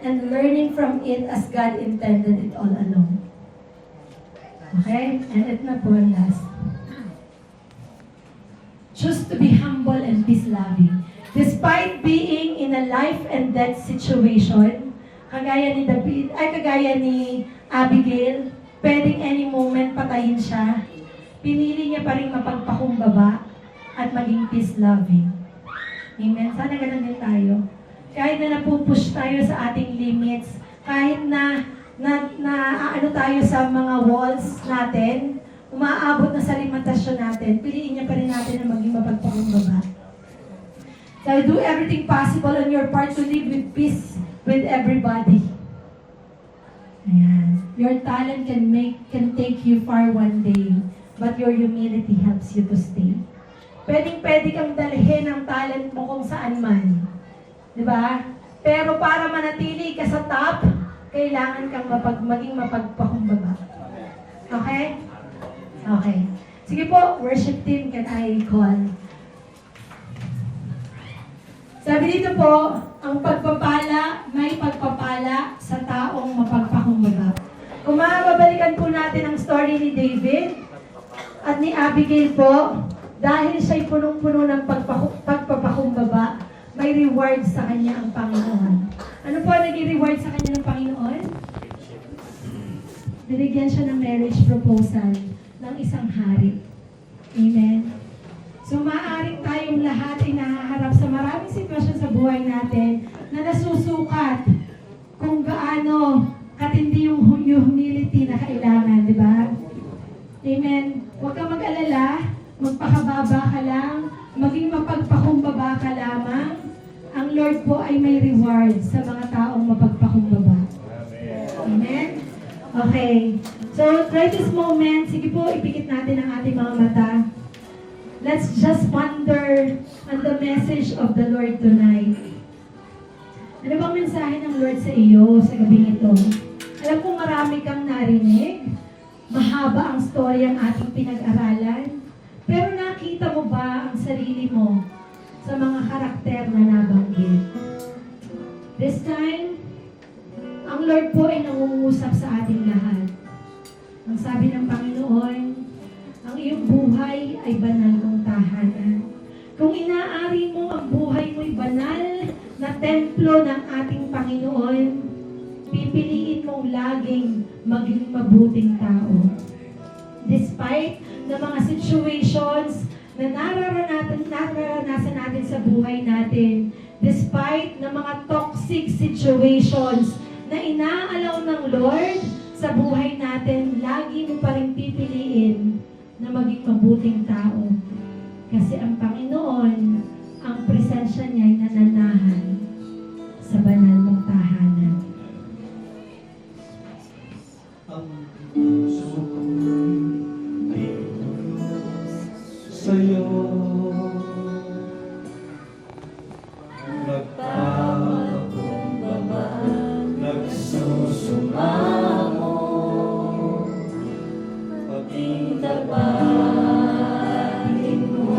and learning from it as God intended it all along. Okay? And ito na po ang last. Choose to be humble and peace-loving. Despite being in a life and death situation, kagaya ni Abigail, pwedeng any moment patayin siya. Pinili niya pa rin mapagpakumbaba at maging peace-loving. Amen? Sana ganun din tayo. Kahit na napupush tayo sa ating limits, kahit na ano tayo sa mga walls natin, umaabot na sa limitasyon natin, piliin niya pa rin natin na maging mapagpakumbaba. So do everything possible on your part to live with peace with everybody. Ayan. Your talent can take you far one day, but your humility helps you to stay. Pwedeng-pwede kang dalhin ang talent mo kung saan man. Diba? Pero para manatili ka sa top, kailangan kang maging mapagpakumbaba. Okay? Okay. Sige po, worship team, can I call? Sabi dito po, ang pagpapala, may pagpapala sa taong mapagpakumbaba. Kung mababalikan po natin ang story ni David at ni Abigail po, dahil siya'y punong-puno ng pagpapakumbaba, may reward sa kanya ang Panginoon. Ano po ang naging reward sa kanya ng Panginoon? Binigyan siya ng marriage proposal ng isang hari. Amen? So maaaring tayong lahat ay nahaharap sa maraming sitwasyon sa buhay natin na nasusukat kung gaano katindi yung humility na kailangan, di ba? Amen? Huwag kang magpakababa ka lang, maging mapagpakumbaba ka lamang, ang Lord po ay may reward sa mga taong mapagpakumbaba. Amen? Okay. So, right this moment, sige po, ipikit natin ang ating mga mata. Let's just wonder on the message of the Lord tonight. Ano bang mensahe ng Lord sa iyo sa gabi ito? Alam ko marami kang narinig. Mahaba ang story ang ating pinag-aralan. Pero nakita mo ba ang sarili mo sa mga karakter na nabanggit? This time, ang Lord po ay nangungusap sa ating lahat. Ang sabi ng Panginoon, ang iyong buhay ay banal mong tahanan. Kung inaari mo ang buhay mo'y banal na templo ng ating Panginoon, pipiliin mong laging maging mabuting tao. Despite ng mga situations na nararanasan natin sa buhay natin, despite ng mga toxic situations na inaalaw ng Lord sa buhay natin, lagi mo pa rin pipiliin na maging mabuting tao. Kasi ang Panginoon, ang presensya niya ay nananahan sa banal mong tahanan. Ang puso ko'y tinulog sa'yo. Nagpapakumbaba, nagsusumamo, pagtabahin mo.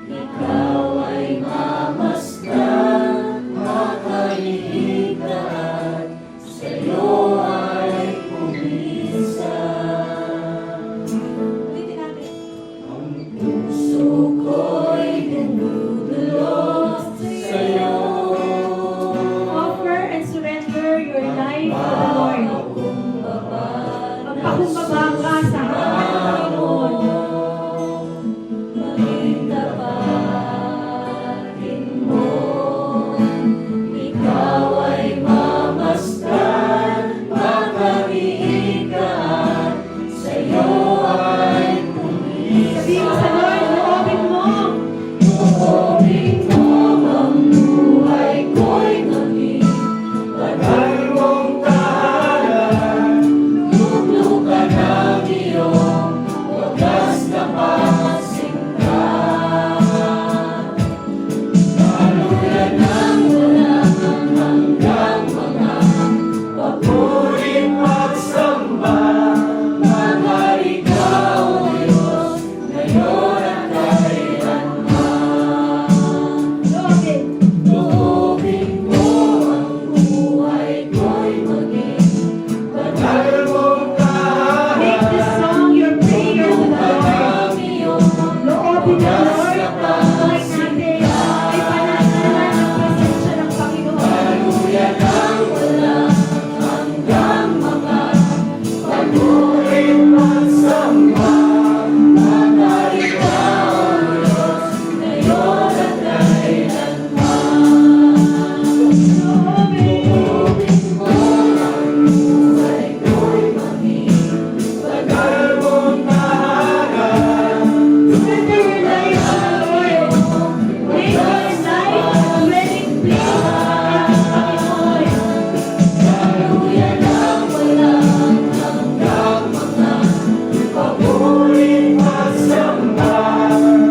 Ikaw ay mamasdan, makaiig ka at sa'yo ay pumisan. Ulitin natin. Ang puso ko'y dinudulog sa'yo. Offer and surrender your life to the Lord. Magpakumbaba ka sa harapan ng Panginoon. Pagtabahin mo, ikaw ay mamasdan, makaiig ka at sa'yo ay Sabihin mo sa Lord, loobin mo. Loobin mo ang buhay ko'y maging banal mong tahanan. Luglugan ang iyong wagas na pagsinggan. Daluyan ang walang hanggang mga papurit pagsamba. Mahal ikaw, O Diyos, ngayon at kailanman. Loobin. Loobin mo ang buhay ko'y maging banal mong Make this tahanan. song your prayer to the Lord. Ang iyong Loobin ng Lord ang buhay natin ay pananalan ng presensya ng Panginoon. daluyan ang walang hanggang mga papurit pagsamba. Mahal ikaw, O Diyos, ngayon at kailanman. Loobin mo ang buhay ko'y maging banal mong tahanan. Surrender your life to the Lord. Make your life a dwelling place ng ating Panginoon. Daluyan ang walang hanggang mga papurit pagsamba.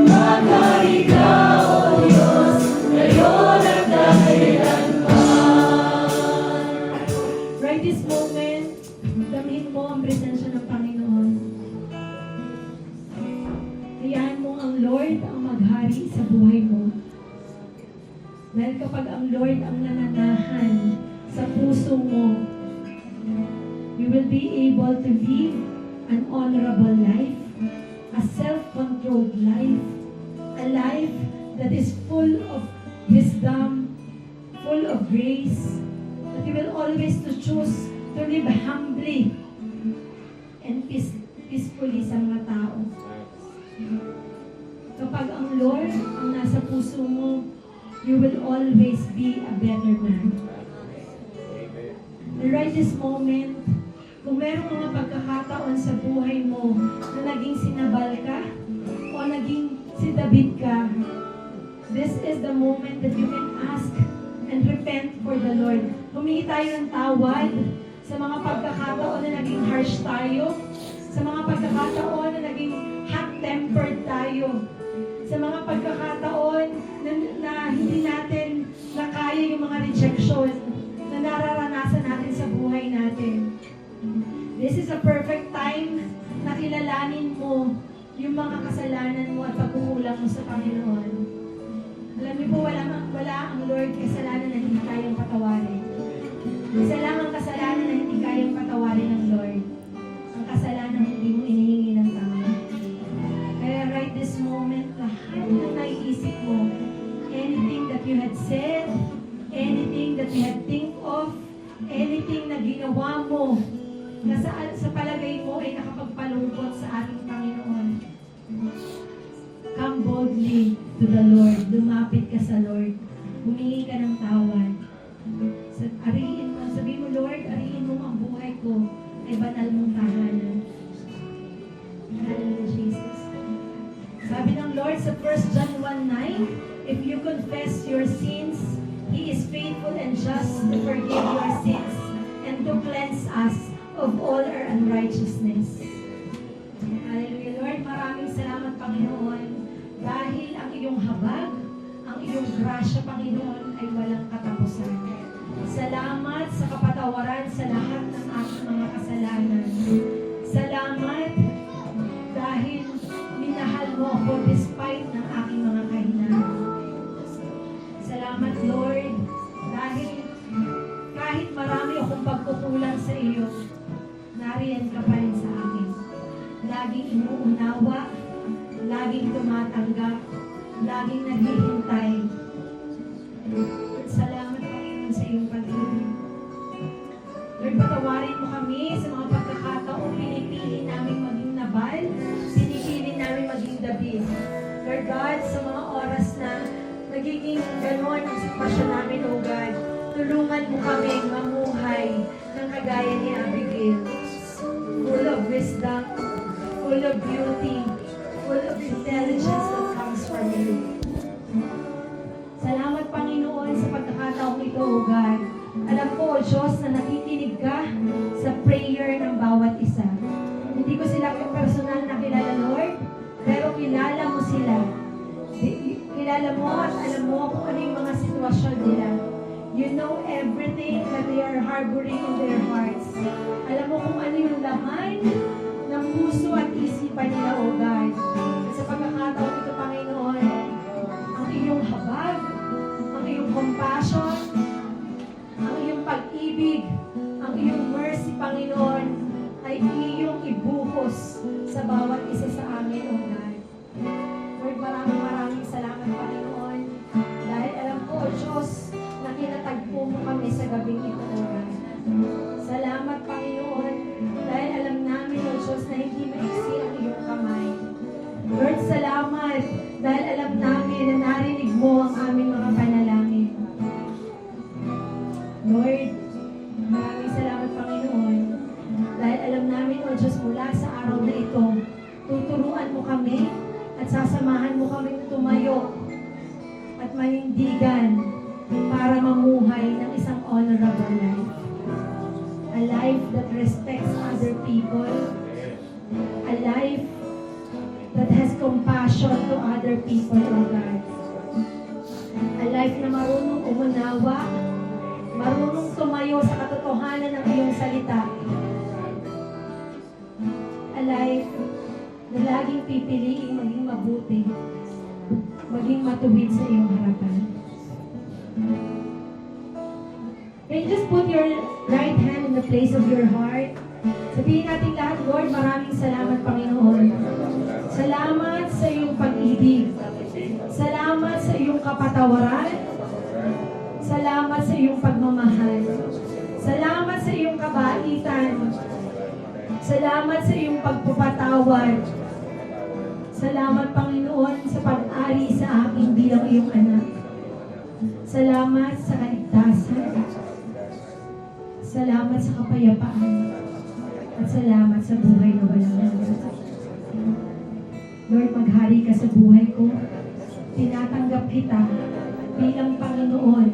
Mahal ikaw, O Diyos, ngayon at kailanman. Right this moment, damihin mo ang presensya ng Panginoon. Hayaan mo ang Lord ang maghari sa buhay mo. Dahil kapag ang Lord ang nananahan sa puso mo, you will be able to live an honorable life, a self-controlled life, a life that is full of wisdom, full of grace, that you will always to choose to live humbly and peacefully sa mga tao. Kapag ang Lord ang nasa puso mo, you will always be a better man. And right this moment, kung merong mga pagkakataon sa buhay mo na naging sinabal ka, kinabit ka, this is the moment that you can ask and repent for the Lord. Humingi tayo ng tawad sa mga pagkakataon na naging harsh tayo, sa mga pagkakataon na naging hot-tempered tayo, sa mga pagkakataon na hindi natin nakaya yung mga rejection na nararanasan natin sa buhay natin. This is a perfect time na kilalanin mo yung mga kasalanan mo at pagkukulang mo sa Panginoon. Alam niyo po, wala ang Lord kasalanan na hindi kayang patawarin. Isa lang ang kasalanan na hindi kayang patawarin ng Lord. Ang kasalanan na hindi mo inihingi ng tao. Kaya right this moment, lahat ng naiisip mo, anything that you had said, anything that you had think of, anything na ginawa mo, na sa palagay mo ay nakapagpalungkot sa ating Panginoon. Come boldly to the Lord. Lumapit ka sa Lord. Humingi ka ng tawad. Ariin mo, sabihin mo, Lord, ariin mo ang buhay ko ay banal mong tahanan. Hallelujah, Jesus. Sabi ng Lord sa 1 John 1:9, if you confess your sins, He is faithful and just to forgive your sins and to cleanse us of all our unrighteousness. Hallelujah, Lord. Maraming salamat, Panginoon, dahil ang iyong habag, ang iyong grasya, Panginoon, ay walang katapusan. Salamat sa kapatawaran sa lahat ng aking mga kasalanan. Salamat dahil minahal mo ako despite ng aking mga kahinaan. Salamat, Lord, dahil kahit marami akong pagkukulang sa iyo, nariyan ka pa rin sa akin. Laging inuunawa, laging tumatanggap, laging naghihintay. Lord, salamat, Panginoon, sa iyong pag-ibig. Lord, patawarin mo kami sa mga pagkakataong pinipili namin maging nabal, pinipili namin maging dabil. Lord God, sa mga oras na nagiging ganon ang sitwasyon namin, O God, tulungan mo kami mamuhay ng kagaya ni Abigail. Full of wisdom, full of beauty, full of intelligence that comes from you. Salamat, Panginoon, sa pagkakataong ito, O God. Alam ko, O Diyos, na nakikinig ka sa prayer ng bawat isa. Hindi ko sila personal na kilala, Lord, pero kilala mo sila. Kilala mo at alam mo kung ano yung mga sitwasyon nila. You know everything that they are harboring in their hearts. Alam mo kung ano yung laman ng puso at isipan nila, O God. Sa pagkakataon ito, Panginoon, ang iyong habag, ang iyong compassion, ang iyong pag-ibig, ang iyong mercy, Panginoon, ay iyong ibuhos sa bawat isa sa amin, O God. Lord, maraming salamat, Panginoon, dahil alam ko, O Diyos, na kinatagpo mo kami sa gabing ito, O God. Salamat, Panginoon, dahil alam namin, O Diyos, na hindi maiksi ang iyong kamay. Lord, salamat, dahil alam namin na narinig mo ang aming mga panalangin. Lord, maraming salamat, Panginoon, dahil alam namin, O Diyos, mula sa araw na ito, tuturuan mo kami at sasamahan mo kami tumayo at manindigan para mamuhay ng isang honorable life. A life that respects other people. A life that has compassion to other people, O God. A life na marunong umunawa, marunong tumayo sa katotohanan ng iyong salita. A life na laging pipiliing maging mabuti, maging matuwid sa iyong harapan. Can you just put your right hand in the place of your heart? Sabihin natin lahat, Lord, maraming salamat, Panginoon. Salamat sa iyong pag-ibig. Salamat sa iyong kapatawaran. Salamat sa iyong pagmamahal. Salamat sa iyong kabaitan. Salamat sa iyong pagpapatawad. Salamat, Panginoon, sa pag-ari sa akin bilang iyong anak. Salamat sa kaligtasan. Salamat sa kapayapaan. At salamat sa buhay na walang hanggan. Lord, maghari ka sa buhay ko. tinatanggap kita bilang Panginoon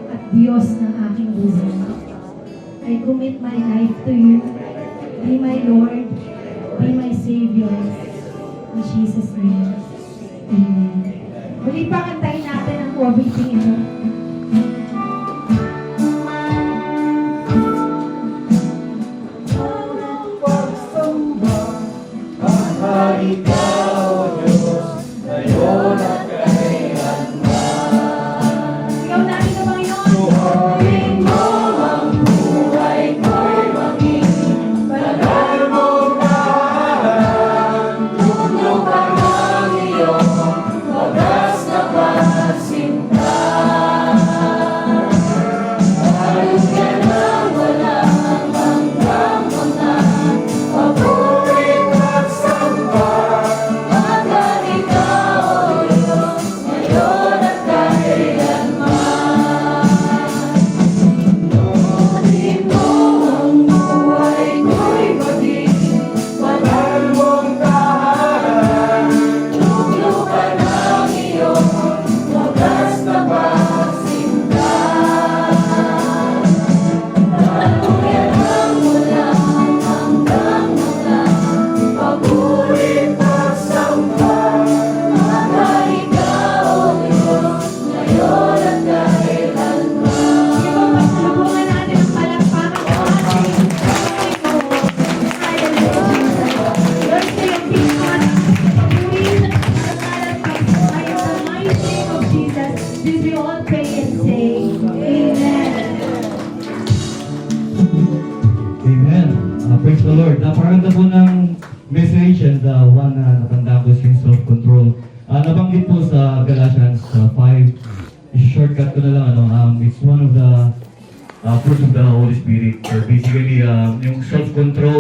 at Diyos ng aking buhay. I commit my life to you. Be my Lord. Be my Savior. In Jesus' name. Amen. Muli pa kantahin natin ang awiting ito. Ikaw namin na Panginoon. Amen. Praise the Lord. Napakaganda po ng message and one na natanda ko yung self-control. Nabanggit po sa Galatians 5, shortcut ko na lang, it's one of the fruits of the Holy Spirit. Or basically, yung self-control